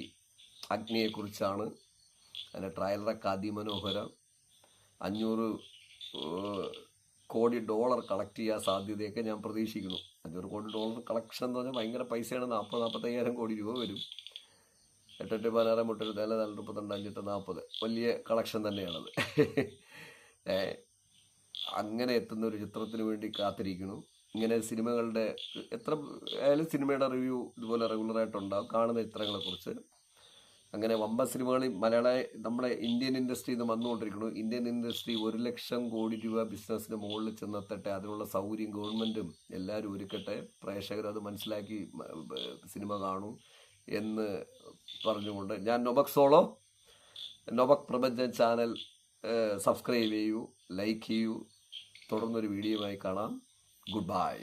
അഗ്നിയെക്കുറിച്ചാണ്. അതിൻ്റെ ട്രailer അതിമനോഹരം. $500 കോടി കളക്ട് ചെയ്യാൻ സാധ്യതയൊക്കെ ഞാൻ പ്രതീക്ഷിക്കുന്നു. $500 കോടി കളക്ഷൻ എന്ന് പറഞ്ഞാൽ ഭയങ്കര പൈസയാണ്. 40-45 കോടി രൂപ വരും. 8 16 മുട്ട 4 32 5 40 വലിയ കളക്ഷൻ തന്നെയാണത്. അങ്ങനെ എത്തുന്ന ഒരു ചിത്രത്തിന് വേണ്ടി കാത്തിരിക്കുന്നു. ഇങ്ങനെ സിനിമകളുടെ എത്ര ആയാലും സിനിമയുടെ റിവ്യൂ ഇതുപോലെ റെഗുലറായിട്ടുണ്ടാകും കാണുന്ന ചിത്രങ്ങളെക്കുറിച്ച്. അങ്ങനെ വമ്പ സിനിമകൾ നമ്മുടെ ഇന്ത്യൻ ഇൻഡസ്ട്രിയിൽ നിന്ന് വന്നുകൊണ്ടിരിക്കുന്നു. ഇന്ത്യൻ ഇൻഡസ്ട്രി 1 ലക്ഷം കോടി രൂപ ബിസിനസ്സിന് മുകളിൽ ചെന്നെത്തട്ടെ. അതിനുള്ള സൗകര്യം ഗവൺമെൻറ്റും എല്ലാവരും ഒരുക്കട്ടെ. പ്രേക്ഷകർ അത് മനസ്സിലാക്കി സിനിമ കാണൂ എന്ന് പറഞ്ഞുകൊണ്ട് ഞാൻ നൊബക് പ്രപഞ്ചൻ ചാനൽ സബ്സ്ക്രൈബ് ചെയ്യൂ, ലൈക്ക് ചെയ്യൂ. തുടർന്നൊരു വീഡിയോയുമായി കാണാം. Good bye.